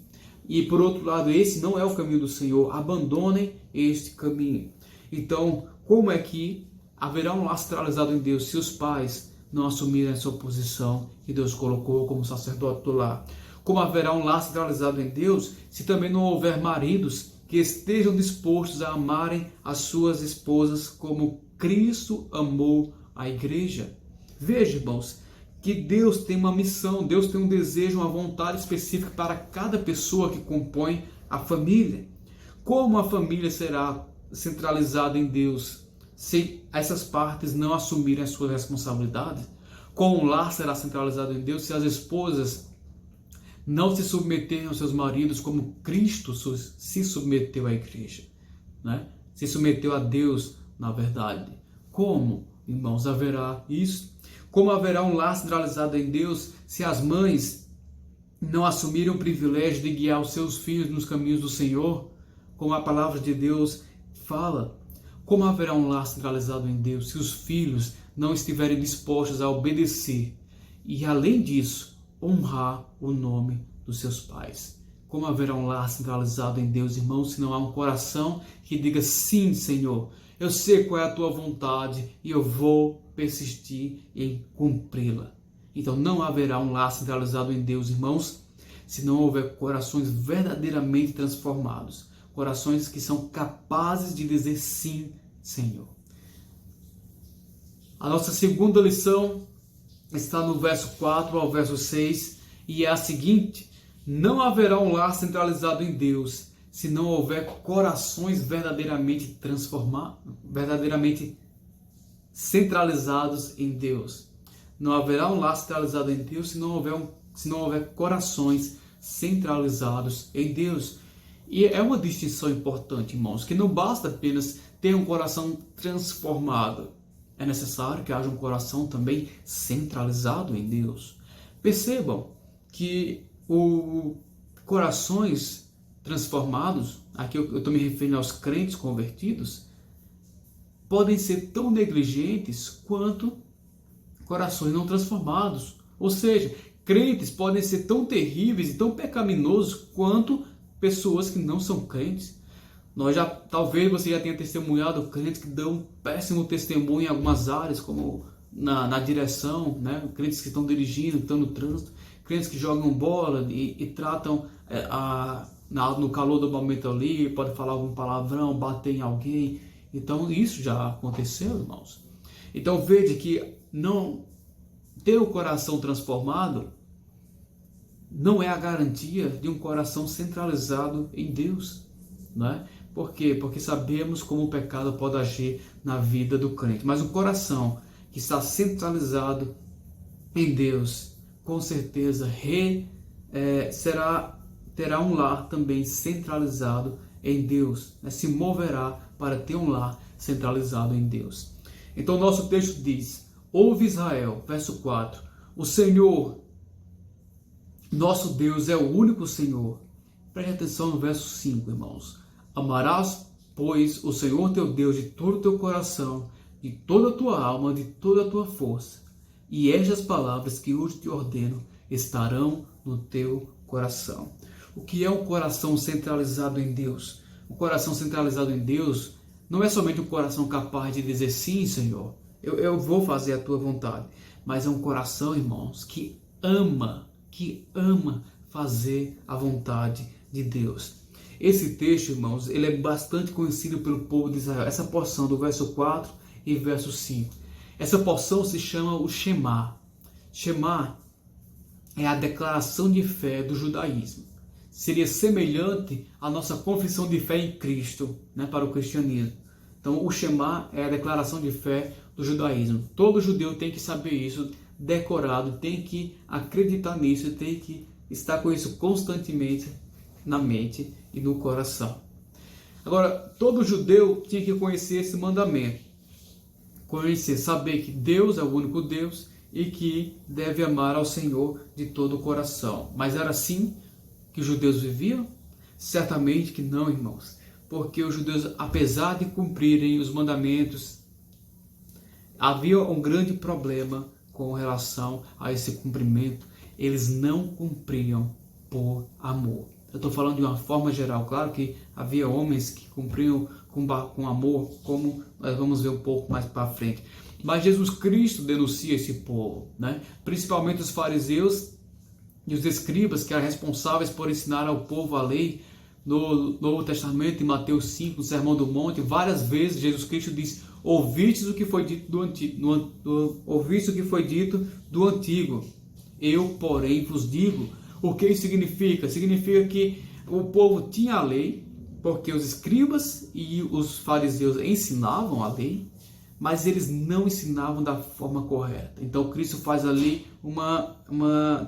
E por outro lado, esse não é o caminho do Senhor, abandonem este caminho. Então, como é que haverá um lar centralizado em Deus se os pais não assumirem a sua posição que Deus colocou como sacerdote do lar? Como haverá um lar centralizado em Deus se também não houver maridos que estejam dispostos a amarem as suas esposas como Cristo amou a igreja? Veja, irmãos, que Deus tem uma missão, Deus tem um desejo, uma vontade específica para cada pessoa que compõe a família. Como a família será centralizada em Deus se essas partes não assumirem as suas responsabilidades? Como o lar será centralizado em Deus se as esposas não se submeterem aos seus maridos como Cristo se submeteu à igreja, né? Se submeteu a Deus, na verdade? Como, irmãos, haverá isso? Como haverá um lar centralizado em Deus se as mães não assumirem o privilégio de guiar os seus filhos nos caminhos do Senhor, como a palavra de Deus fala? Como haverá um lar centralizado em Deus se os filhos não estiverem dispostos a obedecer e, além disso, honrar o nome dos seus pais? Como haverá um lar centralizado em Deus, irmãos, se não há um coração que diga: sim, Senhor, eu sei qual é a tua vontade e eu vou persistir em cumpri-la. Então não haverá um lar centralizado em Deus, irmãos, se não houver corações verdadeiramente transformados. corações que são capazes de dizer sim, Senhor. A nossa segunda lição está no verso 4 ao verso 6 e é a seguinte: não haverá um lar centralizado em Deus se não houver corações verdadeiramente transformados, verdadeiramente centralizados em Deus. Não haverá um lar centralizado em Deus se não houver corações centralizados em Deus. E é uma distinção importante, irmãos, que não basta apenas ter um coração transformado. É necessário que haja um coração também centralizado em Deus. Percebam que os corações transformados, aqui eu estou me referindo aos crentes convertidos, podem ser tão negligentes quanto corações não transformados. Ou seja, crentes podem ser tão terríveis e tão pecaminosos quanto pessoas que não são crentes. Talvez você já tenha testemunhado crentes que dão um péssimo testemunho em algumas áreas, como na direção, né? Crentes que estão dirigindo, estão no trânsito, crentes que jogam bola e tratam no calor do momento ali, pode falar algum palavrão, bater em alguém. Então isso já aconteceu, irmãos. Então veja que não ter o coração transformado não é a garantia de um coração centralizado em Deus, não é? Por quê? Porque sabemos como o pecado pode agir na vida do crente. Mas um coração que está centralizado em Deus, com certeza terá um lar também centralizado em Deus, né? Se moverá para ter um lar centralizado em Deus. Então o nosso texto diz: ouve Israel, verso 4, o Senhor, nosso Deus é o único Senhor. Preste atenção no verso 5, irmãos. Amarás, pois, o Senhor teu Deus de todo o teu coração, de toda a tua alma, de toda a tua força. E estas palavras que hoje te ordeno estarão no teu coração. O que é um coração centralizado em Deus? O coração centralizado em Deus não é somente um coração capaz de dizer sim, Senhor, eu vou fazer a tua vontade. Mas é um coração, irmãos, que ama fazer a vontade de Deus. Esse texto, irmãos, ele é bastante conhecido pelo povo de Israel. Essa porção do verso 4 e verso 5. Essa porção se chama o Shema. Shema é a declaração de fé do judaísmo. Seria semelhante à nossa confissão de fé em Cristo, né, para o cristianismo. Então, o Shema é a declaração de fé do judaísmo. Todo judeu tem que saber isso, decorado, tem que acreditar nisso, tem que estar com isso constantemente na mente e no coração. Agora, todo judeu tinha que conhecer esse mandamento. Conhecer, saber que Deus é o único Deus e que deve amar ao Senhor de todo o coração. Mas era assim que os judeus viviam? Certamente que não, irmãos. Porque os judeus, apesar de cumprirem os mandamentos, havia um grande problema com relação a esse cumprimento. Eles não cumpriam por amor. Eu estou falando de uma forma geral. Claro que havia homens que cumpriam com amor, como nós vamos ver um pouco mais para frente. Mas Jesus Cristo denuncia esse povo, né? Principalmente os fariseus e os escribas, que eram responsáveis por ensinar ao povo a lei. No Novo Testamento, em Mateus 5, no Sermão do Monte, várias vezes Jesus Cristo diz: ouvistes o que foi dito do antigo, ouvistes o que foi dito do antigo, eu, porém, vos digo. O que isso significa? Significa que o povo tinha a lei, porque os escribas e os fariseus ensinavam a lei, mas eles não ensinavam da forma correta. Então Cristo faz ali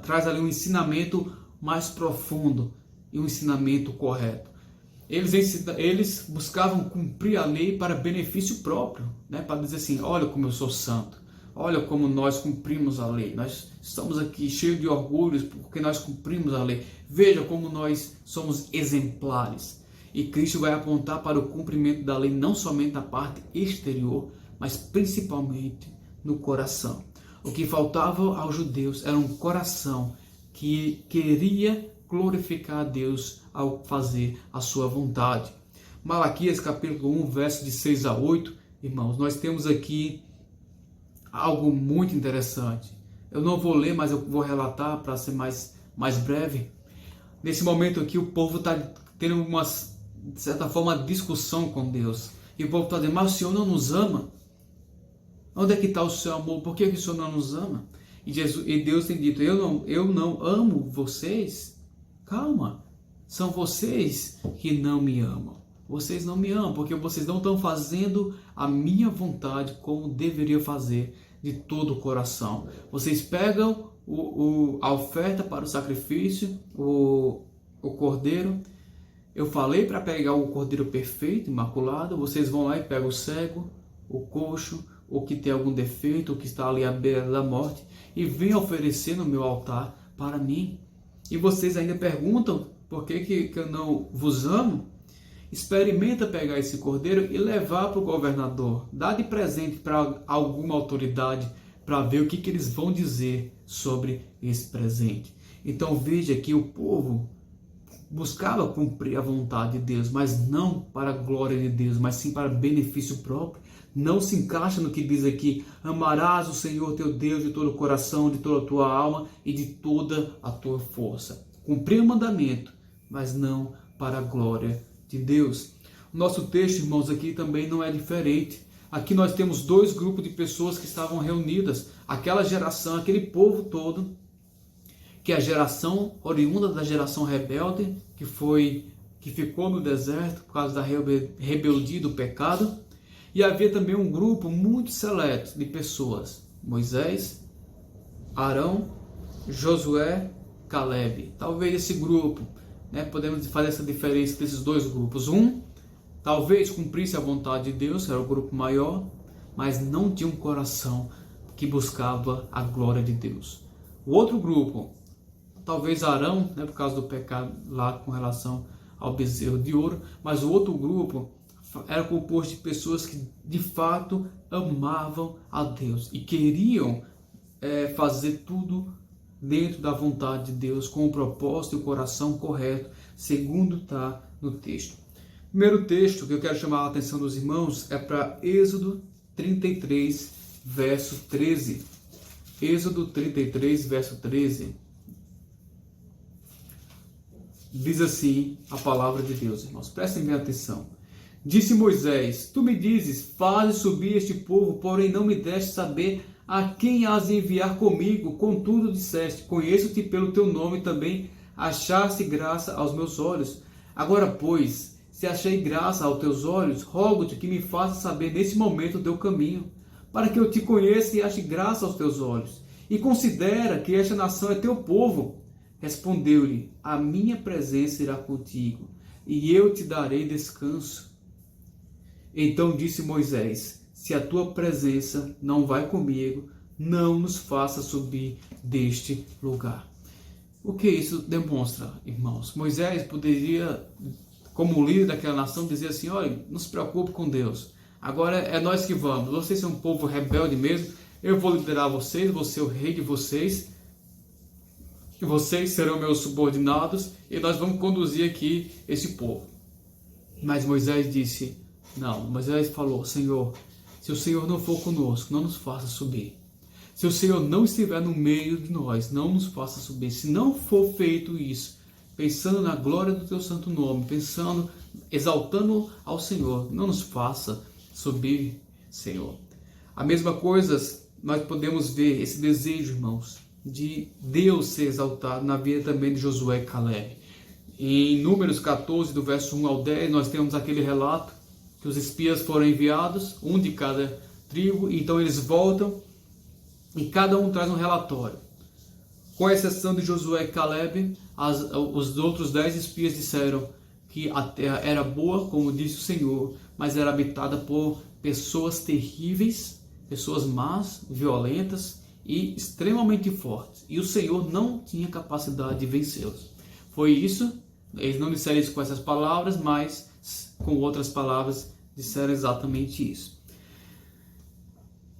traz ali um ensinamento mais profundo e um ensinamento correto. Eles buscavam cumprir a lei para benefício próprio, né? Para dizer assim: olha como eu sou santo, olha como nós cumprimos a lei, nós estamos aqui cheios de orgulho porque nós cumprimos a lei, veja como nós somos exemplares. E Cristo vai apontar para o cumprimento da lei não somente na parte exterior, mas principalmente no coração. O que faltava aos judeus era um coração que queria glorificar a Deus ao fazer a sua vontade. Malaquias capítulo 1, versos de 6 a 8, irmãos, nós temos aqui algo muito interessante. Eu não vou ler, mas eu vou relatar para ser mais breve. Nesse momento aqui, o povo está tendo de certa forma, discussão com Deus. E o povo está dizendo, mas o Senhor não nos ama? Onde é que está o seu amor? Por que o Senhor não nos ama? E Deus tem dito, eu não amo vocês? Calma, são vocês que não me amam. Vocês não me amam, porque vocês não estão fazendo a minha vontade como deveria fazer de todo o coração. Vocês pegam a oferta para o sacrifício, o cordeiro. Eu falei para pegar o cordeiro perfeito, imaculado. Vocês vão lá e pegam o cego, o coxo, o que tem algum defeito, o que está ali à beira da morte, e vem oferecer no meu altar para mim. E vocês ainda perguntam por que eu não vos amo? Experimenta pegar esse cordeiro e levar para o governador. Dá de presente para alguma autoridade para ver o que eles vão dizer sobre esse presente. Então veja que o povo buscava cumprir a vontade de Deus, mas não para a glória de Deus, mas sim para benefício próprio. Não se encaixa no que diz aqui, amarás o Senhor teu Deus de todo o coração, de toda a tua alma e de toda a tua força. Cumprir o mandamento, mas não para a glória de Deus. O nosso texto, irmãos, aqui também não é diferente. Aqui nós temos dois grupos de pessoas que estavam reunidas. Aquela geração, aquele povo todo, que é a geração oriunda da geração rebelde, que ficou no deserto por causa da rebeldia do pecado. E havia também um grupo muito seleto de pessoas. Moisés, Arão, Josué, Caleb. Talvez esse grupo, podemos fazer essa diferença desses dois grupos. Um, talvez cumprisse a vontade de Deus, era o grupo maior, mas não tinha um coração que buscava a glória de Deus. O outro grupo, talvez Arão, por causa do pecado lá com relação ao bezerro de ouro, mas o outro grupo era composto de pessoas que de fato amavam a Deus e queriam fazer tudo dentro da vontade de Deus, com o propósito e o coração correto, segundo está no texto. O primeiro texto que eu quero chamar a atenção dos irmãos é para Êxodo 33, verso 13. Êxodo 33, verso 13. Diz assim a palavra de Deus, irmãos. Prestem bem atenção. Disse Moisés, tu me dizes, faze subir este povo, porém não me deste saber a quem has de enviar comigo. Contudo disseste, conheço-te pelo teu nome, também achaste graça aos meus olhos. Agora, pois, se achei graça aos teus olhos, rogo-te que me faça saber nesse momento o teu caminho, para que eu te conheça e ache graça aos teus olhos. E considera que esta nação é teu povo. Respondeu-lhe, a minha presença irá contigo, e eu te darei descanso. Então disse Moisés, se a tua presença não vai comigo, não nos faça subir deste lugar. O que isso demonstra, irmãos? Moisés poderia, como líder daquela nação, dizer assim, olha, não se preocupe com Deus. Agora é nós que vamos. Vocês são um povo rebelde mesmo. Eu vou liderar vocês, vou ser o rei de vocês. Vocês serão meus subordinados e nós vamos conduzir aqui esse povo. Mas Moisés disse, não, Moisés falou, Senhor, se o Senhor não for conosco, não nos faça subir. Se o Senhor não estiver no meio de nós, não nos faça subir. Se não for feito isso, pensando na glória do teu santo nome, pensando, exaltando ao Senhor, não nos faça subir, Senhor. A mesma coisa, nós podemos ver esse desejo, irmãos, de Deus ser exaltado na vida também de Josué e Caleb. Em Números 14, do verso 1 ao 10, nós temos aquele relato que os espias foram enviados, um de cada tribo, então eles voltam e cada um traz um relatório. Com exceção de Josué e Caleb, os outros 10 espias disseram que a terra era boa, como disse o Senhor, mas era habitada por pessoas terríveis, pessoas más, violentas e extremamente fortes. E o Senhor não tinha capacidade de vencê-los. Foi isso, eles não disseram isso com essas palavras, mas com outras palavras disseram exatamente isso.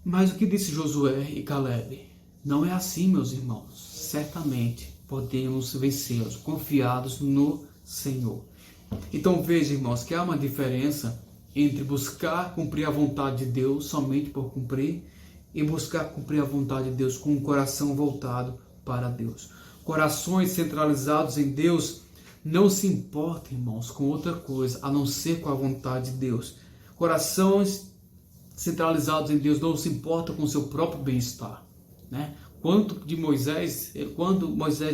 Mas o que disse Josué e Caleb? Não é assim, meus irmãos. Certamente podemos vencê-los, confiados no Senhor. Então veja, irmãos, que há uma diferença entre buscar cumprir a vontade de Deus somente por cumprir e buscar cumprir a vontade de Deus com um coração voltado para Deus. Corações centralizados em Deus não se importa, irmãos, com outra coisa a não ser com a vontade de Deus. Corações centralizados em Deus não se importam com o seu próprio bem-estar, né? Quando Moisés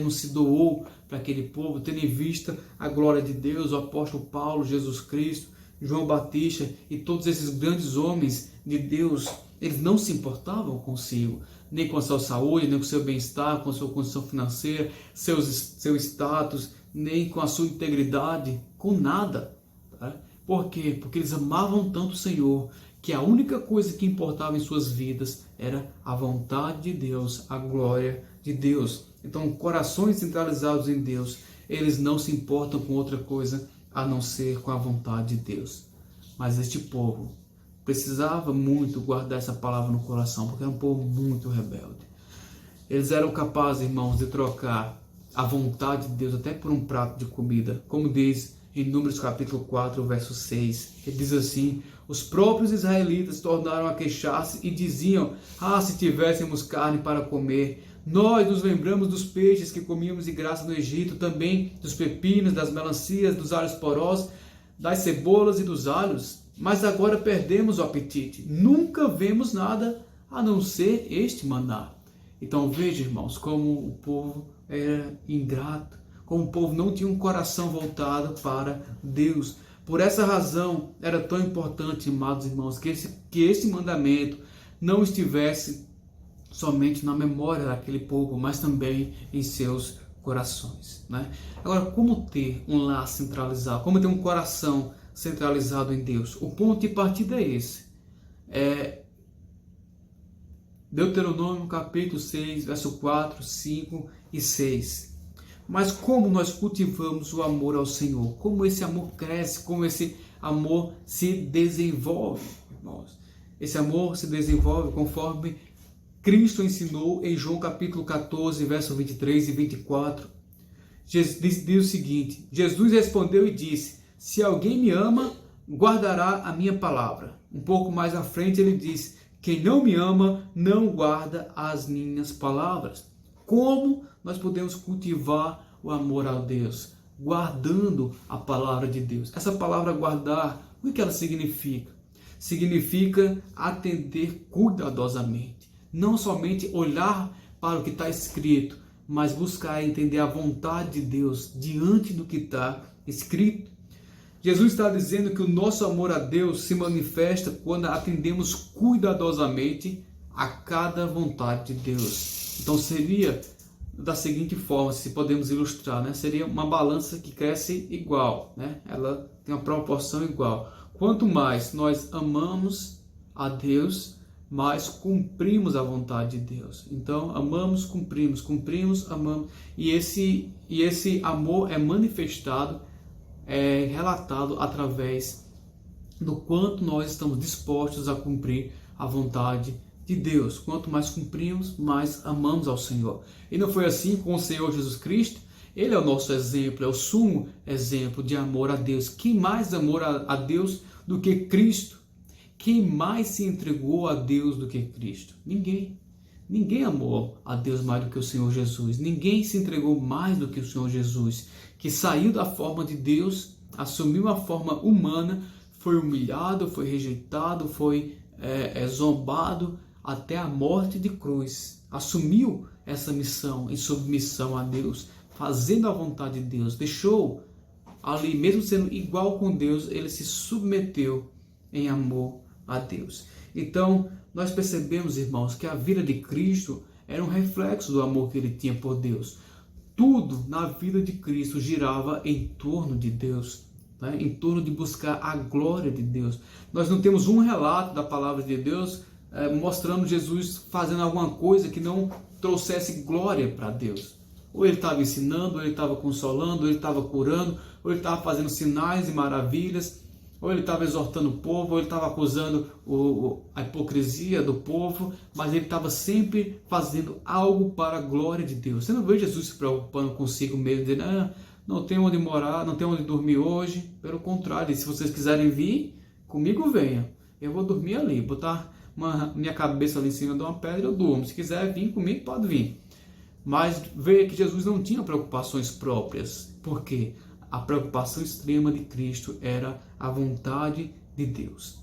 não se doou para aquele povo, tendo em vista a glória de Deus, o apóstolo Paulo, Jesus Cristo, João Batista e todos esses grandes homens de Deus, eles não se importavam consigo, nem com a sua saúde, nem com o seu bem-estar, com a sua condição financeira, seu status, nem com a sua integridade, com nada. Tá? Por quê? Porque eles amavam tanto o Senhor, que a única coisa que importava em suas vidas era a vontade de Deus, a glória de Deus. Então, corações centralizados em Deus, eles não se importam com outra coisa a não ser com a vontade de Deus. Mas este povo precisava muito guardar essa palavra no coração, porque era um povo muito rebelde. Eles eram capazes, irmãos, de trocar a vontade de Deus até por um prato de comida, como diz em Números capítulo 4, verso 6, ele diz assim: os próprios israelitas tornaram a queixar-se e diziam: se tivéssemos carne para comer, nós nos lembramos dos peixes que comíamos de graça no Egito, também dos pepinos, das melancias, dos alhos porós, das cebolas e dos alhos, mas agora perdemos o apetite, nunca vemos nada a não ser este maná. Então veja, irmãos, como o povo era ingrato, como o povo não tinha um coração voltado para Deus. Por essa razão, era tão importante, amados irmãos, que esse mandamento não estivesse somente na memória daquele povo, mas também em seus corações, né? Agora, como ter um lar centralizado? Como ter um coração centralizado em Deus? O ponto de partida é esse. Deuteronômio capítulo 6, verso 4, 5 e 6. Mas como nós cultivamos o amor ao Senhor? Como esse amor cresce? Como esse amor se desenvolve, irmãos? Esse amor se desenvolve conforme Cristo ensinou em João capítulo 14, verso 23 e 24. Diz o seguinte: Jesus respondeu e disse: se alguém me ama, guardará a minha palavra. Um pouco mais à frente ele diz: quem não me ama, não guarda as minhas palavras. Como nós podemos cultivar o amor a Deus? Guardando a palavra de Deus. Essa palavra guardar, o que ela significa? Significa atender cuidadosamente. Não somente olhar para o que está escrito, mas buscar entender a vontade de Deus diante do que está escrito. Jesus está dizendo que o nosso amor a Deus se manifesta quando atendemos cuidadosamente a cada vontade de Deus. Então seria da seguinte forma, se podemos ilustrar, né? Seria uma balança que cresce igual, né? Ela tem uma proporção igual. Quanto mais nós amamos a Deus, mais cumprimos a vontade de Deus. Então, amamos, cumprimos, amamos. E esse amor é manifestado, é relatado através do quanto nós estamos dispostos a cumprir a vontade de Deus. Quanto mais cumprimos, mais amamos ao Senhor. E não foi assim com o Senhor Jesus Cristo? Ele é o nosso exemplo, é o sumo exemplo de amor a Deus. Quem mais amou a Deus do que Cristo? Quem mais se entregou a Deus do que Cristo? Ninguém. Ninguém amou a Deus mais do que o Senhor Jesus. Ninguém se entregou mais do que o Senhor Jesus, que saiu da forma de Deus, assumiu a forma humana, foi humilhado, foi rejeitado, foi zombado até a morte de cruz. Assumiu essa missão em submissão a Deus, fazendo a vontade de Deus. Deixou ali, mesmo sendo igual com Deus, ele se submeteu em amor a Deus. Então, nós percebemos, irmãos, que a vida de Cristo era um reflexo do amor que ele tinha por Deus. Tudo na vida de Cristo girava em torno de Deus, né? Em torno de buscar a glória de Deus. Nós não temos um relato da palavra de Deus mostrando Jesus fazendo alguma coisa que não trouxesse glória para Deus. Ou ele estava ensinando, ou ele estava consolando, ou ele estava curando, ou ele estava fazendo sinais e maravilhas, ou ele estava exortando o povo, ou ele estava acusando a hipocrisia do povo, mas ele estava sempre fazendo algo para a glória de Deus. Você não vê Jesus se preocupando consigo mesmo, dizendo: não tem onde morar, não tem onde dormir hoje. Pelo contrário, se vocês quiserem vir, comigo venham. Eu vou dormir ali, botar minha cabeça ali em cima de uma pedra, eu durmo. Se quiser vir comigo, pode vir. Mas veja que Jesus não tinha preocupações próprias. Por quê? A preocupação extrema de Cristo era a vontade de Deus.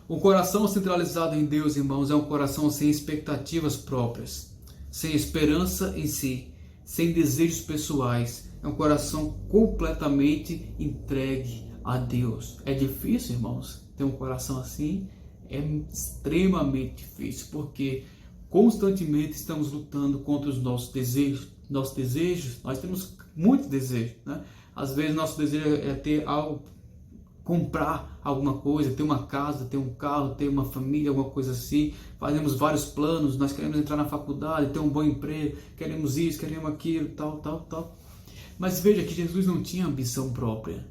O coração centralizado em Deus, irmãos, é um coração sem expectativas próprias, sem esperança em si, sem desejos pessoais. É um coração completamente entregue a Deus. É difícil, irmãos, ter um coração assim? É extremamente difícil, porque constantemente estamos lutando contra os nossos desejos. Nós temos muitos desejos, né? Às vezes nosso desejo é ter algo, comprar alguma coisa, ter uma casa, ter um carro, ter uma família, alguma coisa assim. Fazemos vários planos, nós queremos entrar na faculdade, ter um bom emprego, queremos isso, queremos aquilo, tal. Mas veja que Jesus não tinha ambição própria.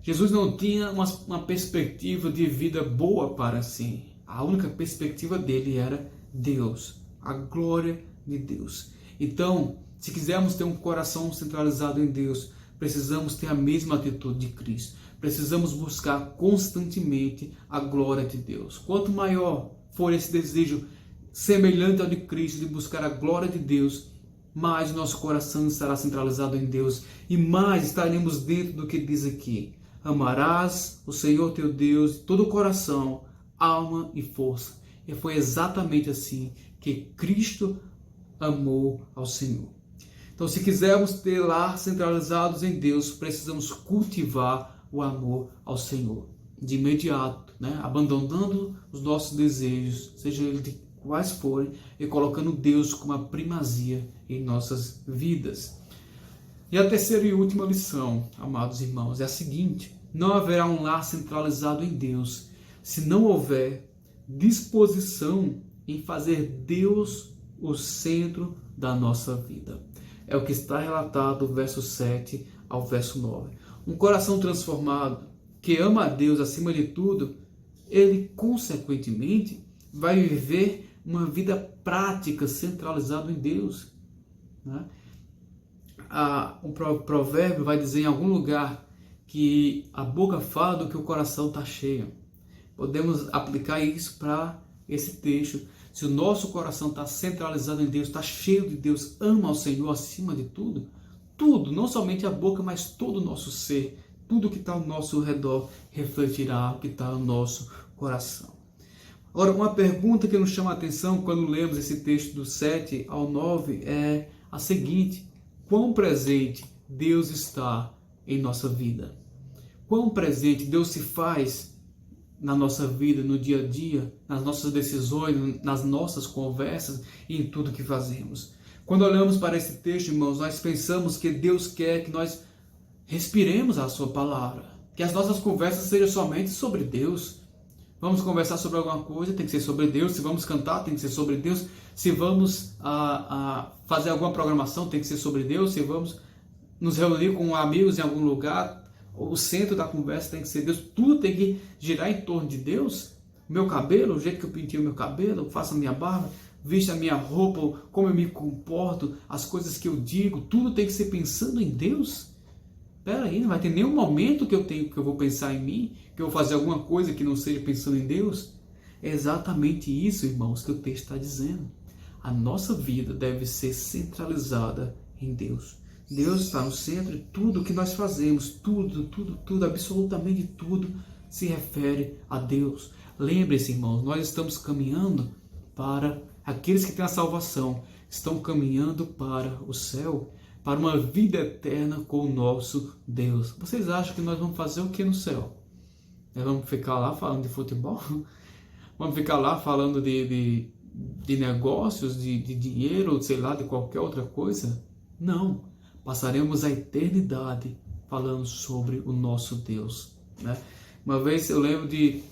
Jesus não tinha uma perspectiva de vida boa para si. A única perspectiva dele era Deus, a glória de Deus. Então, se quisermos ter um coração centralizado em Deus, precisamos ter a mesma atitude de Cristo. Precisamos buscar constantemente a glória de Deus. Quanto maior for esse desejo semelhante ao de Cristo, de buscar a glória de Deus, mais nosso coração estará centralizado em Deus e mais estaremos dentro do que diz aqui. Amarás o Senhor teu Deus de todo o coração, alma e força. E foi exatamente assim que Cristo amou ao Senhor. Então, se quisermos ter lar centralizados em Deus, precisamos cultivar o amor ao Senhor de imediato, né? Abandonando os nossos desejos, seja eles de quais forem, e colocando Deus como a primazia em nossas vidas. E a terceira e última lição, amados irmãos, é a seguinte: não haverá um lar centralizado em Deus se não houver disposição em fazer Deus o centro da nossa vida. É o que está relatado do verso 7 ao verso 9. Um coração transformado, que ama a Deus acima de tudo, ele, consequentemente, vai viver uma vida prática centralizada em Deus, né? O provérbio vai dizer em algum lugar que a boca fala do que o coração está cheio. Podemos aplicar isso para esse texto. Se o nosso coração está centralizado em Deus, está cheio de Deus, ama ao Senhor acima de tudo, tudo, não somente a boca, mas todo o nosso ser, tudo que está ao nosso redor refletirá o que está no nosso coração. Agora, uma pergunta que nos chama a atenção quando lemos esse texto do 7 ao 9 é a seguinte: quão presente Deus está em nossa vida? Quão presente Deus se faz na nossa vida, no dia a dia, nas nossas decisões, nas nossas conversas e em tudo que fazemos? Quando olhamos para esse texto, irmãos, nós pensamos que Deus quer que nós respiremos a sua palavra, que as nossas conversas sejam somente sobre Deus. Vamos conversar sobre alguma coisa, tem que ser sobre Deus. Se vamos cantar, tem que ser sobre Deus. Se vamos fazer alguma programação, tem que ser sobre Deus. Se vamos nos reunir com amigos em algum lugar, o centro da conversa tem que ser Deus. Tudo tem que girar em torno de Deus. Meu cabelo, o jeito que eu pintei o meu cabelo, faço a minha barba, visto a minha roupa, como eu me comporto, as coisas que eu digo, tudo tem que ser pensando em Deus. Espera aí, não vai ter nenhum momento que eu vou pensar em mim, que eu vou fazer alguma coisa que não seja pensando em Deus? É exatamente isso, irmãos, que o texto está dizendo. A nossa vida deve ser centralizada em Deus. Deus está no centro de tudo que nós fazemos, tudo, absolutamente tudo se refere a Deus. Lembre-se, irmãos, nós estamos caminhando para aqueles que têm a salvação, estão caminhando para o céu, para uma vida eterna com o nosso Deus. Vocês acham que nós vamos fazer o que no céu? Nós vamos ficar lá falando de futebol? Vamos ficar lá falando de negócios, de dinheiro, sei lá, de qualquer outra coisa? Não. Passaremos a eternidade falando sobre o nosso Deus, né? Uma vez eu lembro de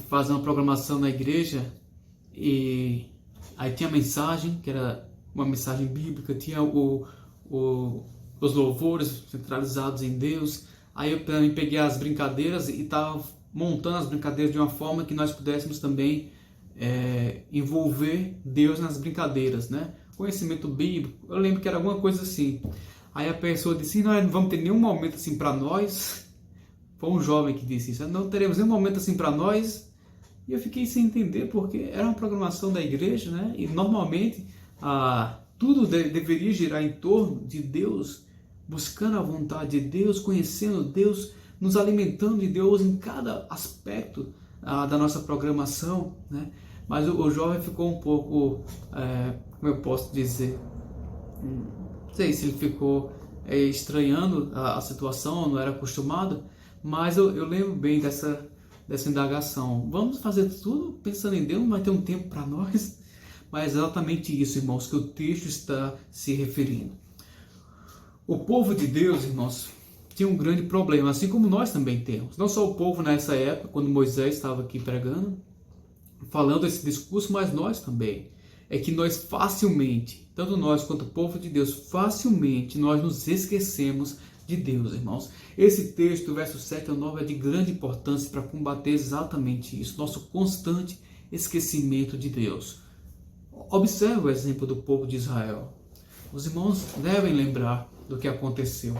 fazer uma programação na igreja e aí tinha mensagem, que era uma mensagem bíblica, tinha os louvores centralizados em Deus. Aí eu também peguei as brincadeiras e estava montando as brincadeiras de uma forma que nós pudéssemos também envolver Deus nas brincadeiras, né? Conhecimento bíblico, eu lembro que era alguma coisa assim. Aí a pessoa disse: nós não vamos ter nenhum momento assim para nós. Foi um jovem que disse isso: não teremos nenhum momento assim para nós. E eu fiquei sem entender, porque era uma programação da igreja, né? E normalmente tudo deveria girar em torno de Deus. buscando a vontade de Deus, conhecendo Deus, nos alimentando de Deus em cada aspecto da nossa programação, né? Mas o jovem ficou um pouco, como eu posso dizer, não sei se ele ficou estranhando a situação, não era acostumado, mas eu lembro bem dessa indagação. Vamos fazer tudo pensando em Deus, não vai ter um tempo para nós? Mas é exatamente isso, irmãos, que o texto está se referindo. O povo de Deus, irmãos, tinha um grande problema, assim como nós também temos. Não só o povo nessa época, quando Moisés estava aqui pregando, falando esse discurso, mas nós também. É que nós facilmente, tanto nós quanto o povo de Deus, facilmente nós nos esquecemos de Deus, irmãos. Esse texto, verso 7 ao 9, é de grande importância para combater exatamente isso, nosso constante esquecimento de Deus. Observe o exemplo do povo de Israel. Os irmãos devem lembrar do que aconteceu.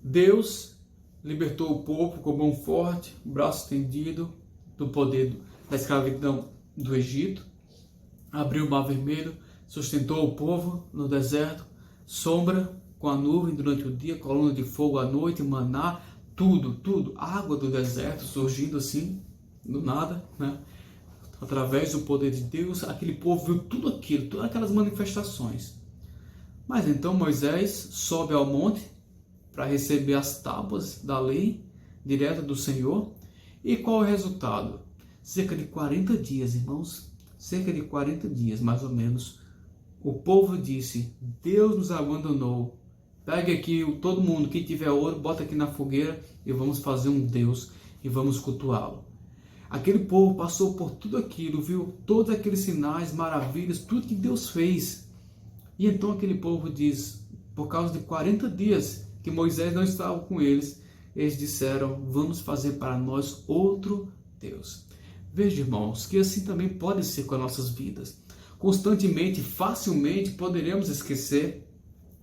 Deus libertou o povo com mão forte, braço estendido, do poder da escravidão do Egito, abriu o mar vermelho, sustentou o povo no deserto, sombra com a nuvem durante o dia, coluna de fogo à noite, maná, tudo, água do deserto surgindo assim, do nada, né? Através do poder de Deus, aquele povo viu tudo aquilo, todas aquelas manifestações. Mas então Moisés sobe ao monte para receber as tábuas da lei, direto do Senhor. E qual é o resultado? Cerca de 40 dias, irmãos, cerca de 40 dias, mais ou menos, o povo disse: Deus nos abandonou. Pegue aqui todo mundo que tiver ouro, bota aqui na fogueira e vamos fazer um Deus e vamos cultuá-lo. Aquele povo passou por tudo aquilo, viu todos aqueles sinais, maravilhas, tudo que Deus fez. E então aquele povo diz, por causa de 40 dias que Moisés não estava com eles, eles disseram: vamos fazer para nós outro Deus. Veja, irmãos, que assim também pode ser com as nossas vidas. Constantemente, facilmente poderemos esquecer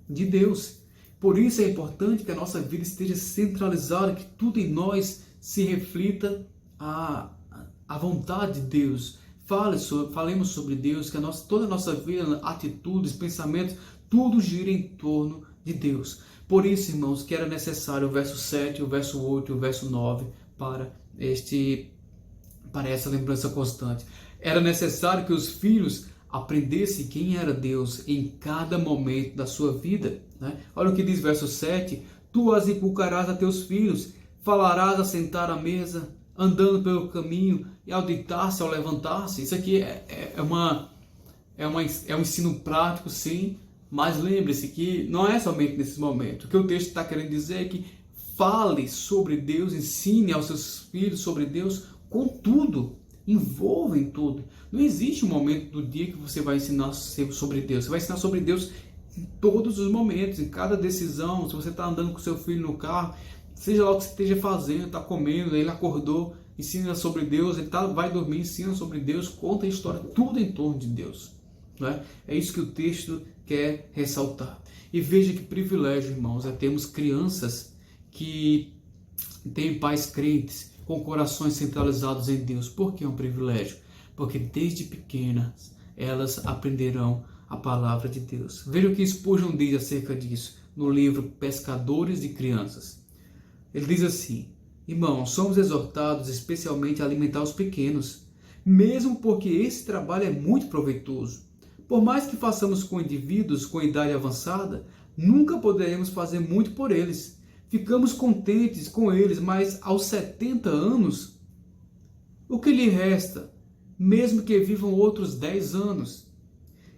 de Deus. Por isso é importante que a nossa vida esteja centralizada, que tudo em nós se reflita a vontade de Deus. Falemos sobre Deus, que toda a nossa vida, atitudes, pensamentos, tudo gira em torno de Deus. Por isso, irmãos, que era necessário o verso 7, o verso 8 e o verso 9 para essa lembrança constante. Era necessário que os filhos aprendessem quem era Deus em cada momento da sua vida, né? Olha o que diz verso 7: tu as inculcarás a teus filhos, falarás a sentar à mesa, andando pelo caminho, e ao deitar-se, ao levantar-se. Isso aqui é um ensino prático, sim, mas lembre-se que não é somente nesse momento. O que o texto está querendo dizer é que fale sobre Deus, ensine aos seus filhos sobre Deus com tudo, envolva em tudo. Não existe um momento do dia que você vai ensinar sobre Deus. Você vai ensinar sobre Deus em todos os momentos, em cada decisão. Se você está andando com seu filho no carro, seja lá o que você esteja fazendo, está comendo, ele acordou, ensina sobre Deus, ele vai dormir, ensina sobre Deus, conta a história, tudo em torno de Deus. Não é? É isso que o texto quer ressaltar. E veja que privilégio, irmãos, é termos crianças que têm pais crentes, com corações centralizados em Deus. Por que é um privilégio? Porque desde pequenas elas aprenderão a palavra de Deus. Veja o que Spurgeon diz acerca disso no livro Pescadores de Crianças. Ele diz assim: irmãos, somos exortados especialmente a alimentar os pequenos, mesmo porque esse trabalho é muito proveitoso. Por mais que façamos com indivíduos com idade avançada, nunca poderemos fazer muito por eles. Ficamos contentes com eles, mas aos 70 anos, o que lhe resta, mesmo que vivam outros 10 anos?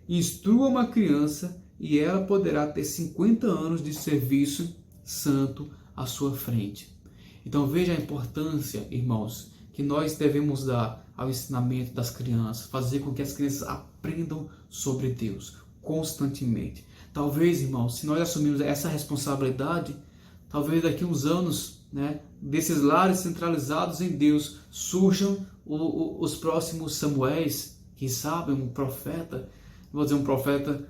Instrua uma criança e ela poderá ter 50 anos de serviço santo à sua frente. Então veja a importância, irmãos, que nós devemos dar ao ensinamento das crianças, fazer com que as crianças aprendam sobre Deus constantemente. Talvez, irmãos, se nós assumirmos essa responsabilidade, talvez daqui a uns anos, né, desses lares centralizados em Deus, surjam os próximos Samuéis, quem sabe um profeta, não vou dizer um profeta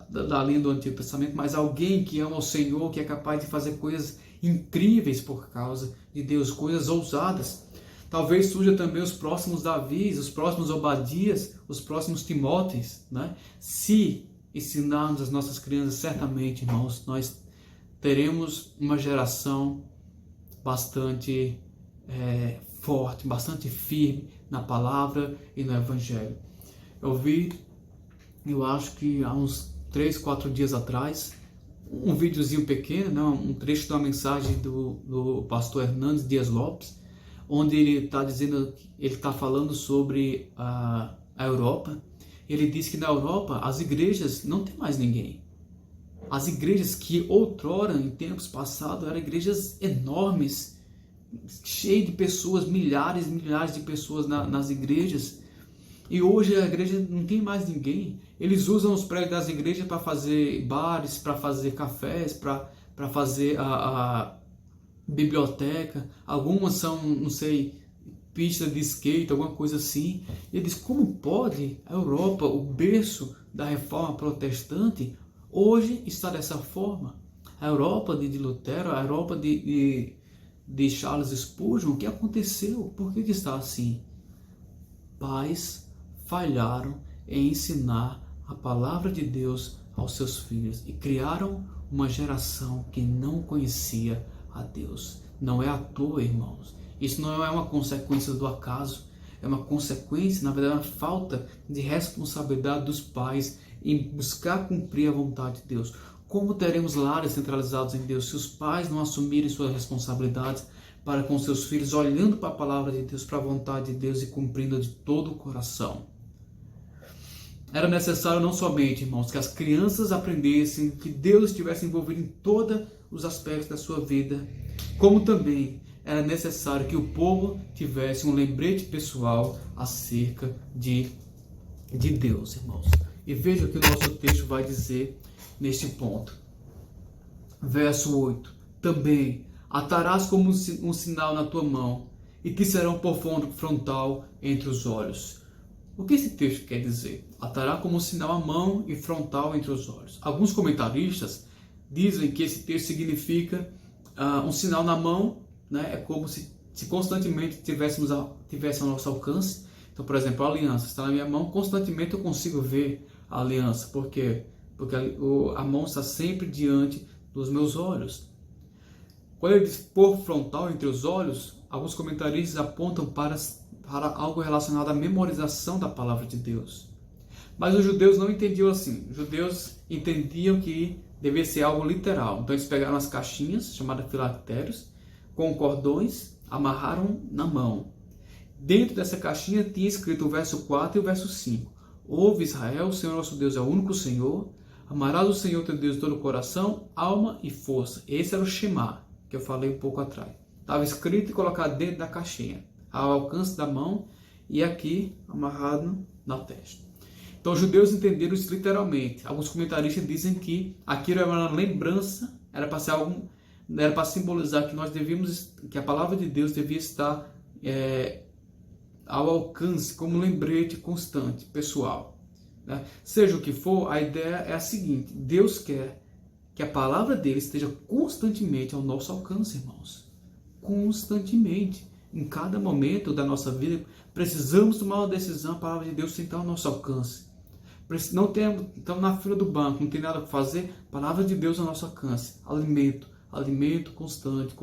da linha do Antigo Testamento, mas alguém que ama o Senhor, que é capaz de fazer coisas incríveis por causa de Deus, coisas ousadas. Talvez surja também os próximos Davis, os próximos Obadias, os próximos Timóteos, né? Se ensinarmos as nossas crianças, certamente, irmãos, nós teremos uma geração bastante forte, bastante firme na palavra e no Evangelho. Eu acho que há uns 3, 4 dias atrás, um videozinho pequeno, né, um trecho de uma mensagem do pastor Hernandes Dias Lopes, onde ele está falando sobre a Europa. Ele diz que na Europa as igrejas não tem mais ninguém. As igrejas que outrora, em tempos passados, eram igrejas enormes, cheias de pessoas, milhares e milhares de pessoas nas igrejas. E hoje a igreja não tem mais ninguém. Eles usam os prédios das igrejas para fazer bares, para fazer cafés, para fazer a biblioteca. Algumas são, não sei, pista de skate, alguma coisa assim. E eles, como pode a Europa, o berço da reforma protestante, hoje está dessa forma? A Europa de Lutero, a Europa de Charles Spurgeon, o que aconteceu? Por que está assim? Pais falharam em ensinar a palavra de Deus aos seus filhos e criaram uma geração que não conhecia a Deus. Não é à toa, irmãos. Isso não é uma consequência do acaso, é uma consequência, na verdade, uma falta de responsabilidade dos pais em buscar cumprir a vontade de Deus. Como teremos lares centralizados em Deus se os pais não assumirem suas responsabilidades para com seus filhos, olhando para a palavra de Deus, para a vontade de Deus e cumprindo de todo o coração? Era necessário não somente, irmãos, que as crianças aprendessem que Deus estivesse envolvido em todos os aspectos da sua vida, como também era necessário que o povo tivesse um lembrete pessoal acerca de Deus, irmãos. E veja o que o nosso texto vai dizer neste ponto. Verso 8. Também atarás como um sinal na tua mão, e te serão por frontal entre os olhos. O que esse texto quer dizer? Atará como um sinal à mão e frontal entre os olhos. Alguns comentaristas dizem que esse texto significa um sinal na mão, né? É como se constantemente tivesse ao nosso alcance. Então, por exemplo, a aliança está na minha mão, constantemente eu consigo ver a aliança. Por quê? Porque a mão está sempre diante dos meus olhos. Quando ele diz por frontal entre os olhos, alguns comentaristas apontam para algo relacionado à memorização da palavra de Deus. Mas os judeus não entendiam assim. Os judeus entendiam que devia ser algo literal. Então eles pegaram as caixinhas, chamadas filactérios, com cordões, amarraram na mão. Dentro dessa caixinha tinha escrito o verso 4 e o verso 5. Ouve Israel, o Senhor nosso Deus é o único Senhor. Amarás o Senhor teu Deus de todo o coração, alma e força. Esse era o Shema, que eu falei um pouco atrás. Estava escrito e colocado dentro da caixinha, ao alcance da mão e aqui amarrado na testa. Então os judeus entenderam isso literalmente. Alguns comentaristas dizem que aquilo era uma lembrança, era para simbolizar que a palavra de Deus devia estar ao alcance, como um lembrete constante, pessoal. Né? Seja o que for, a ideia é a seguinte: Deus quer que a palavra dele esteja constantemente ao nosso alcance, irmãos. Constantemente. Em cada momento da nossa vida, precisamos tomar uma decisão, a palavra de Deus tem que estar ao nosso alcance. Estamos na fila do banco, não tem nada para fazer, a palavra de Deus ao nosso alcance. Alimento constante.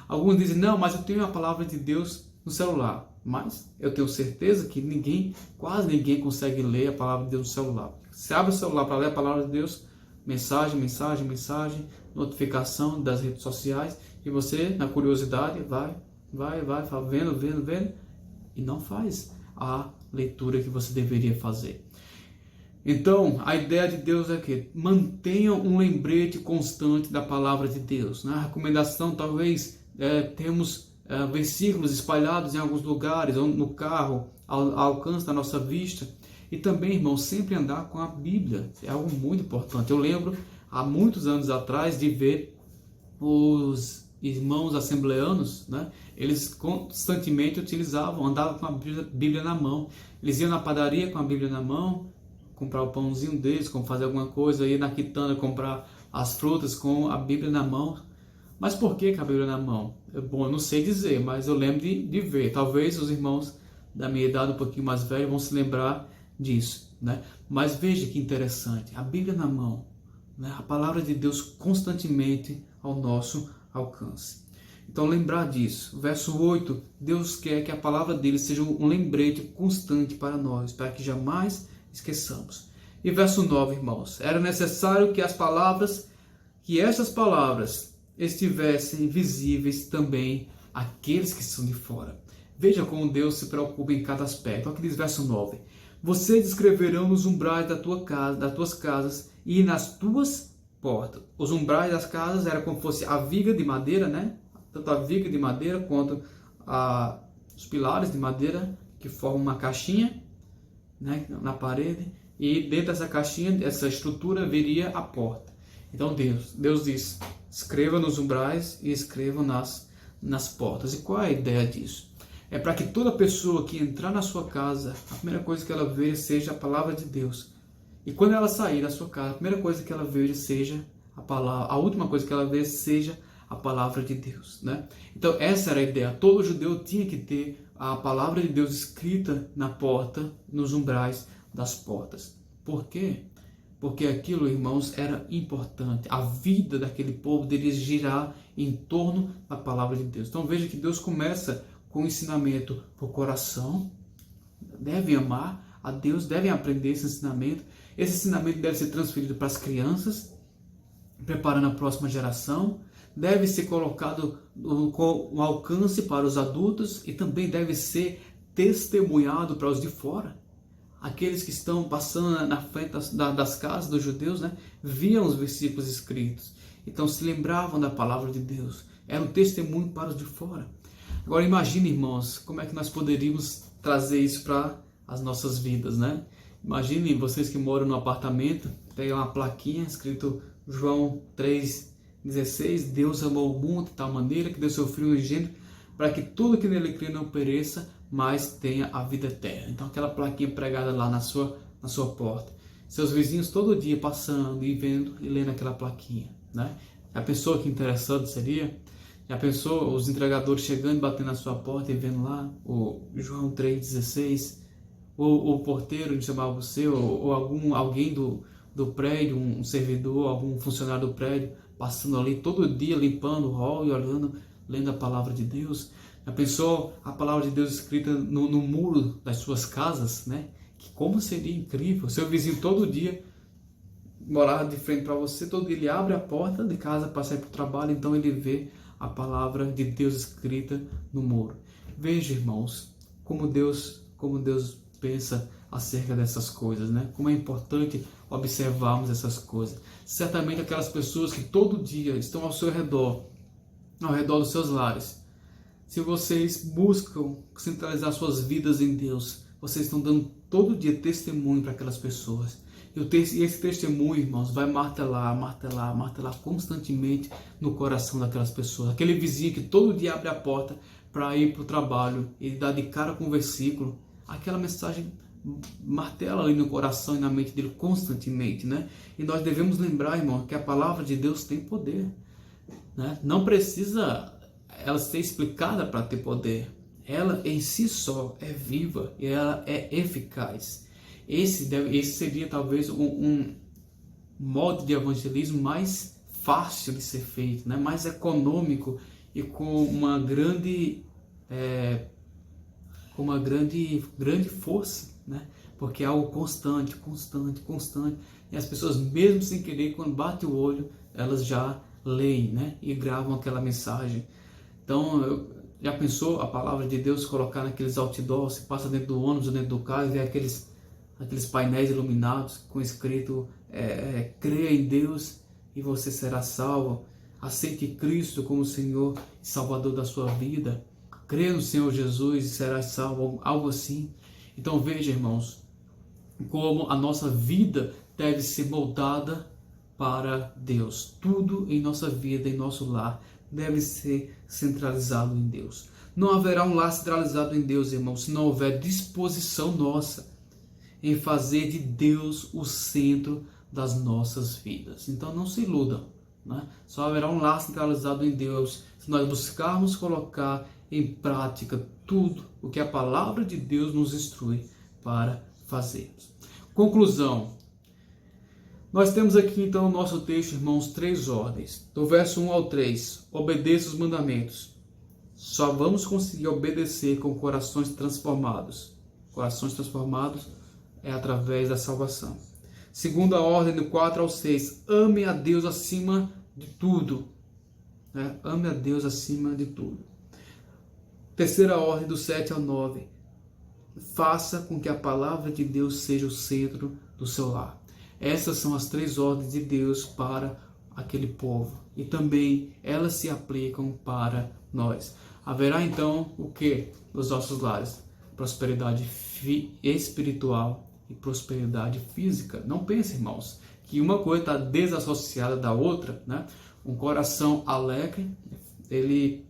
Alguns dizem, não, mas eu tenho a palavra de Deus no celular. Mas eu tenho certeza que quase ninguém consegue ler a palavra de Deus no celular. Você abre o celular para ler a palavra de Deus, mensagem, notificação das redes sociais, e você, na curiosidade, vai, vendo, e não faz a leitura que você deveria fazer. Então, a ideia de Deus é que mantenham um lembrete constante da palavra de Deus. Na recomendação, talvez, temos versículos espalhados em alguns lugares, ou no carro, ao alcance da nossa vista. E também, irmãos, sempre andar com a Bíblia. É algo muito importante. Eu lembro, há muitos anos atrás, de ver os irmãos assembleanos, né? Eles constantemente andavam com a Bíblia na mão. Eles iam na padaria com a Bíblia na mão, comprar o pãozinho deles, fazer alguma coisa, ir na quitanda comprar as frutas com a Bíblia na mão. Mas por que com a Bíblia na mão? Bom, eu não sei dizer, mas eu lembro de ver. Talvez os irmãos da minha idade, um pouquinho mais velhos, vão se lembrar disso. né? Mas veja que interessante, a Bíblia na mão, né? A palavra de Deus constantemente ao nosso alcance. Então lembrar disso. Verso 8, Deus quer que a palavra dele seja um lembrete constante para nós, para que jamais esqueçamos. E verso 9, irmãos, era necessário que essas palavras estivessem visíveis também àqueles que são de fora. Veja como Deus se preocupa em cada aspecto. Olha o que diz verso 9. Vocês escreverão nos umbrais das tuas casas e nas tuas portas. Os umbrais das casas era como se fosse a viga de madeira, né? Tanto a viga de madeira quanto os pilares de madeira que formam uma caixinha, né, na parede. E dentro dessa caixinha, essa estrutura, viria a porta. Então Deus diz, escreva nos umbrais e escreva nas portas. E qual é a ideia disso? É para que toda pessoa que entrar na sua casa, a primeira coisa que ela veja seja a palavra de Deus. E quando ela sair da sua casa, a primeira coisa que ela veja seja a palavra, a última coisa que ela veja seja a palavra de Deus, né? Então essa era a ideia. Todo judeu tinha que ter a palavra de Deus escrita na porta, nos umbrais das portas. Por quê? Porque aquilo, irmãos, era importante. A vida daquele povo deveria girar em torno da palavra de Deus. Então veja que Deus começa com o ensinamento para o coração. Devem amar a Deus, devem aprender esse ensinamento. Esse ensinamento deve ser transferido para as crianças, preparando a próxima geração. Deve ser colocado com um alcance para os adultos e também deve ser testemunhado para os de fora. Aqueles que estão passando na frente das casas dos judeus, né, viam os versículos escritos. Então se lembravam da palavra de Deus. Era um testemunho para os de fora. Agora imagine, irmãos, como é que nós poderíamos trazer isso para as nossas vidas, né? Imagine vocês que moram no apartamento, pegam uma plaquinha escrito João 3,16, Deus amou o mundo de tal maneira que deu seu Filho unigênito para que tudo que nele crê não pereça, mas tenha a vida eterna. Então aquela plaquinha pregada lá na sua porta. Seus vizinhos todo dia passando e vendo e lendo aquela plaquinha, né? Já pensou que interessante seria? Já pensou os entregadores chegando e batendo na sua porta e vendo lá o João 3,16? Ou o porteiro de chamar você, ou alguém do prédio, um servidor, algum funcionário do prédio, passando ali todo dia, limpando o hall e olhando, lendo a palavra de Deus. Já pensou a palavra de Deus escrita no muro das suas casas, né? Que como seria incrível, seu vizinho todo dia morar de frente para você, todo dia ele abre a porta de casa para sair para o trabalho, então ele vê a palavra de Deus escrita no muro. Veja, irmãos, como Deus pensa acerca dessas coisas, né? Como é importante observarmos essas coisas. Certamente aquelas pessoas que todo dia estão ao seu redor, ao redor dos seus lares, se vocês buscam centralizar suas vidas em Deus, vocês estão dando todo dia testemunho para aquelas pessoas. E esse testemunho, irmãos, vai martelar constantemente no coração daquelas pessoas. Aquele vizinho que todo dia abre a porta para ir para o trabalho e dá de cara com o versículo, aquela mensagem martela ali no coração e na mente dele constantemente, né? E nós devemos lembrar, irmão, que a palavra de Deus tem poder, né? Não precisa ela ser explicada para ter poder. Ela em si só é viva e ela é eficaz. Esse seria talvez um modo de evangelismo mais fácil de ser feito, né? Mais econômico e com uma grande força, né? Porque é algo constante. E as pessoas, mesmo sem querer, quando bate o olho, elas já leem, né? E gravam aquela mensagem. Então, já pensou a palavra de Deus colocar naqueles outdoors, você passa dentro do ônibus, dentro do carro e vê aqueles painéis iluminados com escrito creia em Deus e você será salvo, aceite Cristo como Senhor e Salvador da sua vida, creia no Senhor Jesus e serás salvo, algo assim. Então veja, irmãos, como a nossa vida deve ser moldada para Deus. Tudo em nossa vida, em nosso lar, deve ser centralizado em Deus. Não haverá um lar centralizado em Deus, irmãos, se não houver disposição nossa em fazer de Deus o centro das nossas vidas. Então não se iludam, né? Só haverá um lar centralizado em Deus se nós buscarmos colocar em prática tudo o que a palavra de Deus nos instrui para fazermos. Conclusão. Nós temos aqui então no nosso texto, irmãos, 3 ordens. Do verso 1 ao 3, obedeça os mandamentos. Só vamos conseguir obedecer com corações transformados. Corações transformados é através da salvação. Segunda ordem, do 4 ao 6, ame a Deus acima de tudo. Ame a Deus acima de tudo. Terceira ordem, do 7 ao 9, faça com que a palavra de Deus seja o centro do seu lar. Essas são as 3 ordens de Deus para aquele povo. E também elas se aplicam para nós. Haverá então o que nos nossos lares? Prosperidade espiritual e prosperidade física. Não pense, irmãos, que uma coisa está desassociada da outra, né? Um coração alegre, ele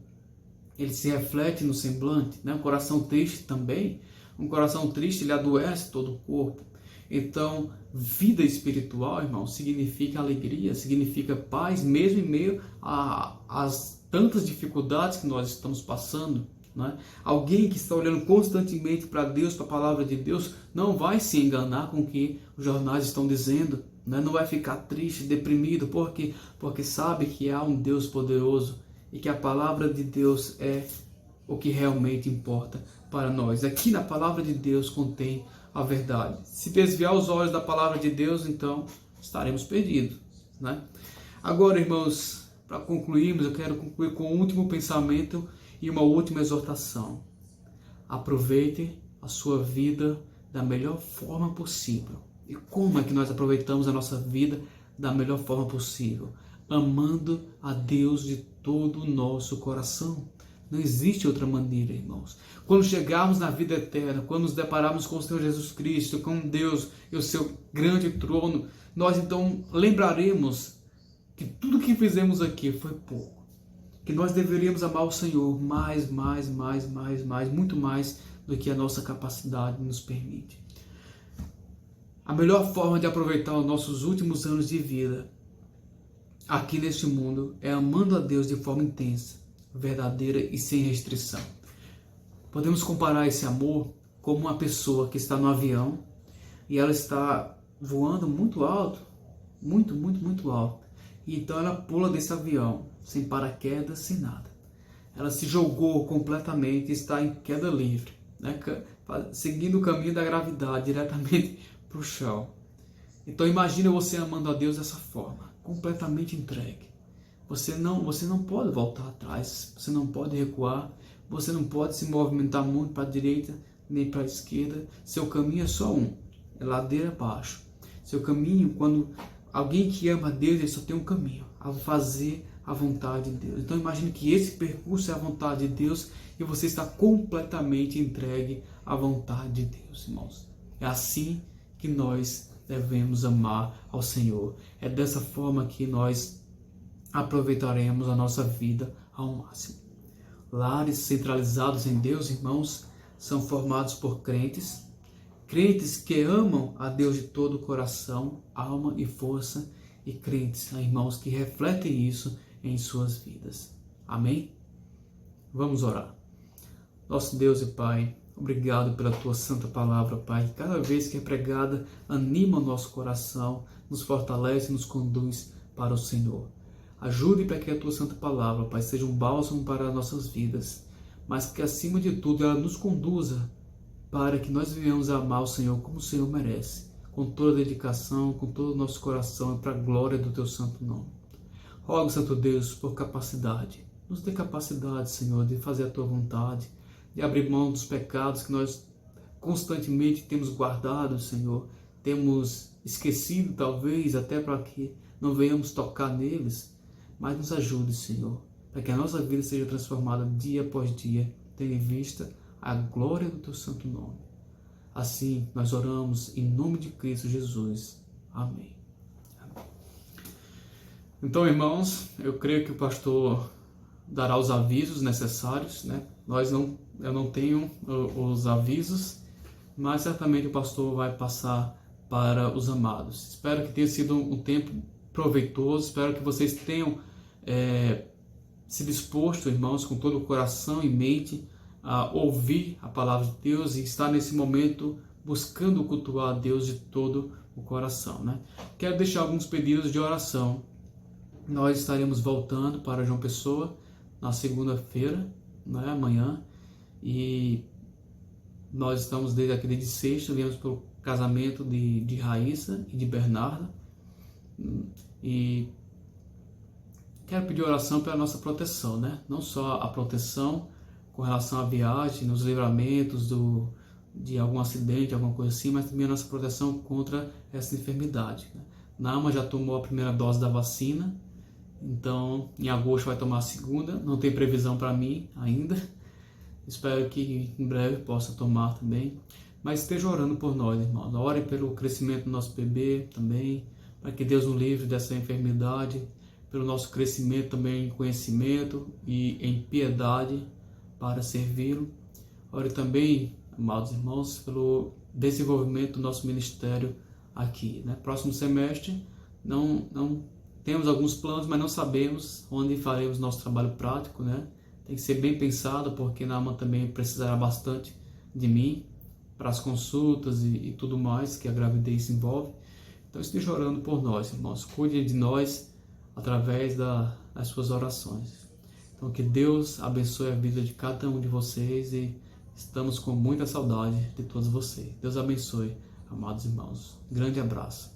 se reflete no semblante, né? Um coração triste também. Um coração triste, ele adoece todo o corpo. Então, vida espiritual, irmão, significa alegria, significa paz, mesmo em meio às tantas dificuldades que nós estamos passando, né? Alguém que está olhando constantemente para Deus, para a palavra de Deus, não vai se enganar com o que os jornais estão dizendo, né? Não vai ficar triste, deprimido, porque sabe que há um Deus poderoso e que a palavra de Deus é o que realmente importa para nós. Aqui na palavra de Deus contém a verdade. Se desviar os olhos da palavra de Deus, então estaremos perdidos, né? Agora, irmãos, para concluirmos, eu quero concluir com um último pensamento e uma última exortação. Aproveite a sua vida da melhor forma possível. E como é que nós aproveitamos a nossa vida da melhor forma possível? Amando a Deus de todo o nosso coração. Não existe outra maneira, irmãos. Quando chegarmos na vida eterna, quando nos depararmos com o Senhor Jesus Cristo, com Deus e o seu grande trono, nós então lembraremos que tudo que fizemos aqui foi pouco. Que nós deveríamos amar o Senhor mais, muito mais do que a nossa capacidade nos permite. A melhor forma de aproveitar os nossos últimos anos de vida aqui neste mundo é amando a Deus de forma intensa, verdadeira e sem restrição. Podemos comparar esse amor como uma pessoa que está no avião e ela está voando muito alto, muito alto. E então ela pula desse avião, sem paraquedas, sem nada. Ela se jogou completamente e está em queda livre, né? Seguindo o caminho da gravidade diretamente para o chão. Então imagina você amando a Deus dessa forma, completamente entregue. Você não pode voltar atrás, você não pode recuar, você não pode se movimentar muito para a direita nem para a esquerda. Seu caminho é só um, é ladeira abaixo. Seu caminho, quando alguém que ama a Deus, ele só tem um caminho, a fazer a vontade de Deus. Então imagine que esse percurso é a vontade de Deus e você está completamente entregue à vontade de Deus, irmãos. É assim que nós devemos amar ao Senhor. É dessa forma que nós aproveitaremos a nossa vida ao máximo. Lares centralizados em Deus, irmãos, são formados por crentes que amam a Deus de todo o coração, alma e força, e crentes, irmãos, que refletem isso em suas vidas. Amém? Vamos orar. Nosso Deus e Pai, obrigado pela Tua santa palavra, Pai, que cada vez que é pregada, anima o nosso coração, nos fortalece e nos conduz para o Senhor. Ajude para que a Tua santa palavra, Pai, seja um bálsamo para as nossas vidas, mas que acima de tudo ela nos conduza para que nós venhamos a amar o Senhor como o Senhor merece, com toda a dedicação, com todo o nosso coração e para a glória do Teu santo nome. Rogo, Santo Deus, por capacidade. Nos dê capacidade, Senhor, de fazer a Tua vontade, de abrir mão dos pecados que nós constantemente temos guardado, Senhor, temos esquecido talvez até para que não venhamos tocar neles, mas nos ajude, Senhor, para que a nossa vida seja transformada dia após dia, tendo em vista a glória do Teu santo nome. Assim, nós oramos em nome de Cristo Jesus. Amém. Então, irmãos, eu creio que o pastor dará os avisos necessários, né? Eu não tenho os avisos, mas certamente o pastor vai passar para os amados. Espero que tenha sido um tempo proveitoso, espero que vocês tenham se disposto, irmãos, com todo o coração e mente a ouvir a palavra de Deus e estar nesse momento buscando cultuar a Deus de todo o coração, né? Quero deixar alguns pedidos de oração. Nós estaremos voltando para João Pessoa na segunda-feira, né, amanhã, e nós estamos desde sexta, viemos pelo casamento de Raíssa e de Bernarda, e quero pedir oração pela nossa proteção, né? Não só a proteção com relação à viagem, nos livramentos de algum acidente, alguma coisa assim, mas também a nossa proteção contra essa enfermidade, né? Naama já tomou a primeira dose da vacina, então em agosto vai tomar a segunda, não tem previsão para mim ainda, espero que em breve possa tomar também, mas esteja orando por nós, irmãos, ore pelo crescimento do nosso bebê também, para que Deus nos livre dessa enfermidade, pelo nosso crescimento também em conhecimento e em piedade para servi-lo. Ore também, amados irmãos, pelo desenvolvimento do nosso ministério aqui, né? Próximo semestre, não temos alguns planos, mas não sabemos onde faremos nosso trabalho prático, né? Tem que ser bem pensado, porque Naama também precisará bastante de mim para as consultas e tudo mais que a gravidez envolve. Então esteja orando por nós, irmãos. Cuide de nós através das suas orações. Então que Deus abençoe a vida de cada um de vocês e estamos com muita saudade de todos vocês. Deus abençoe, amados irmãos. Grande abraço.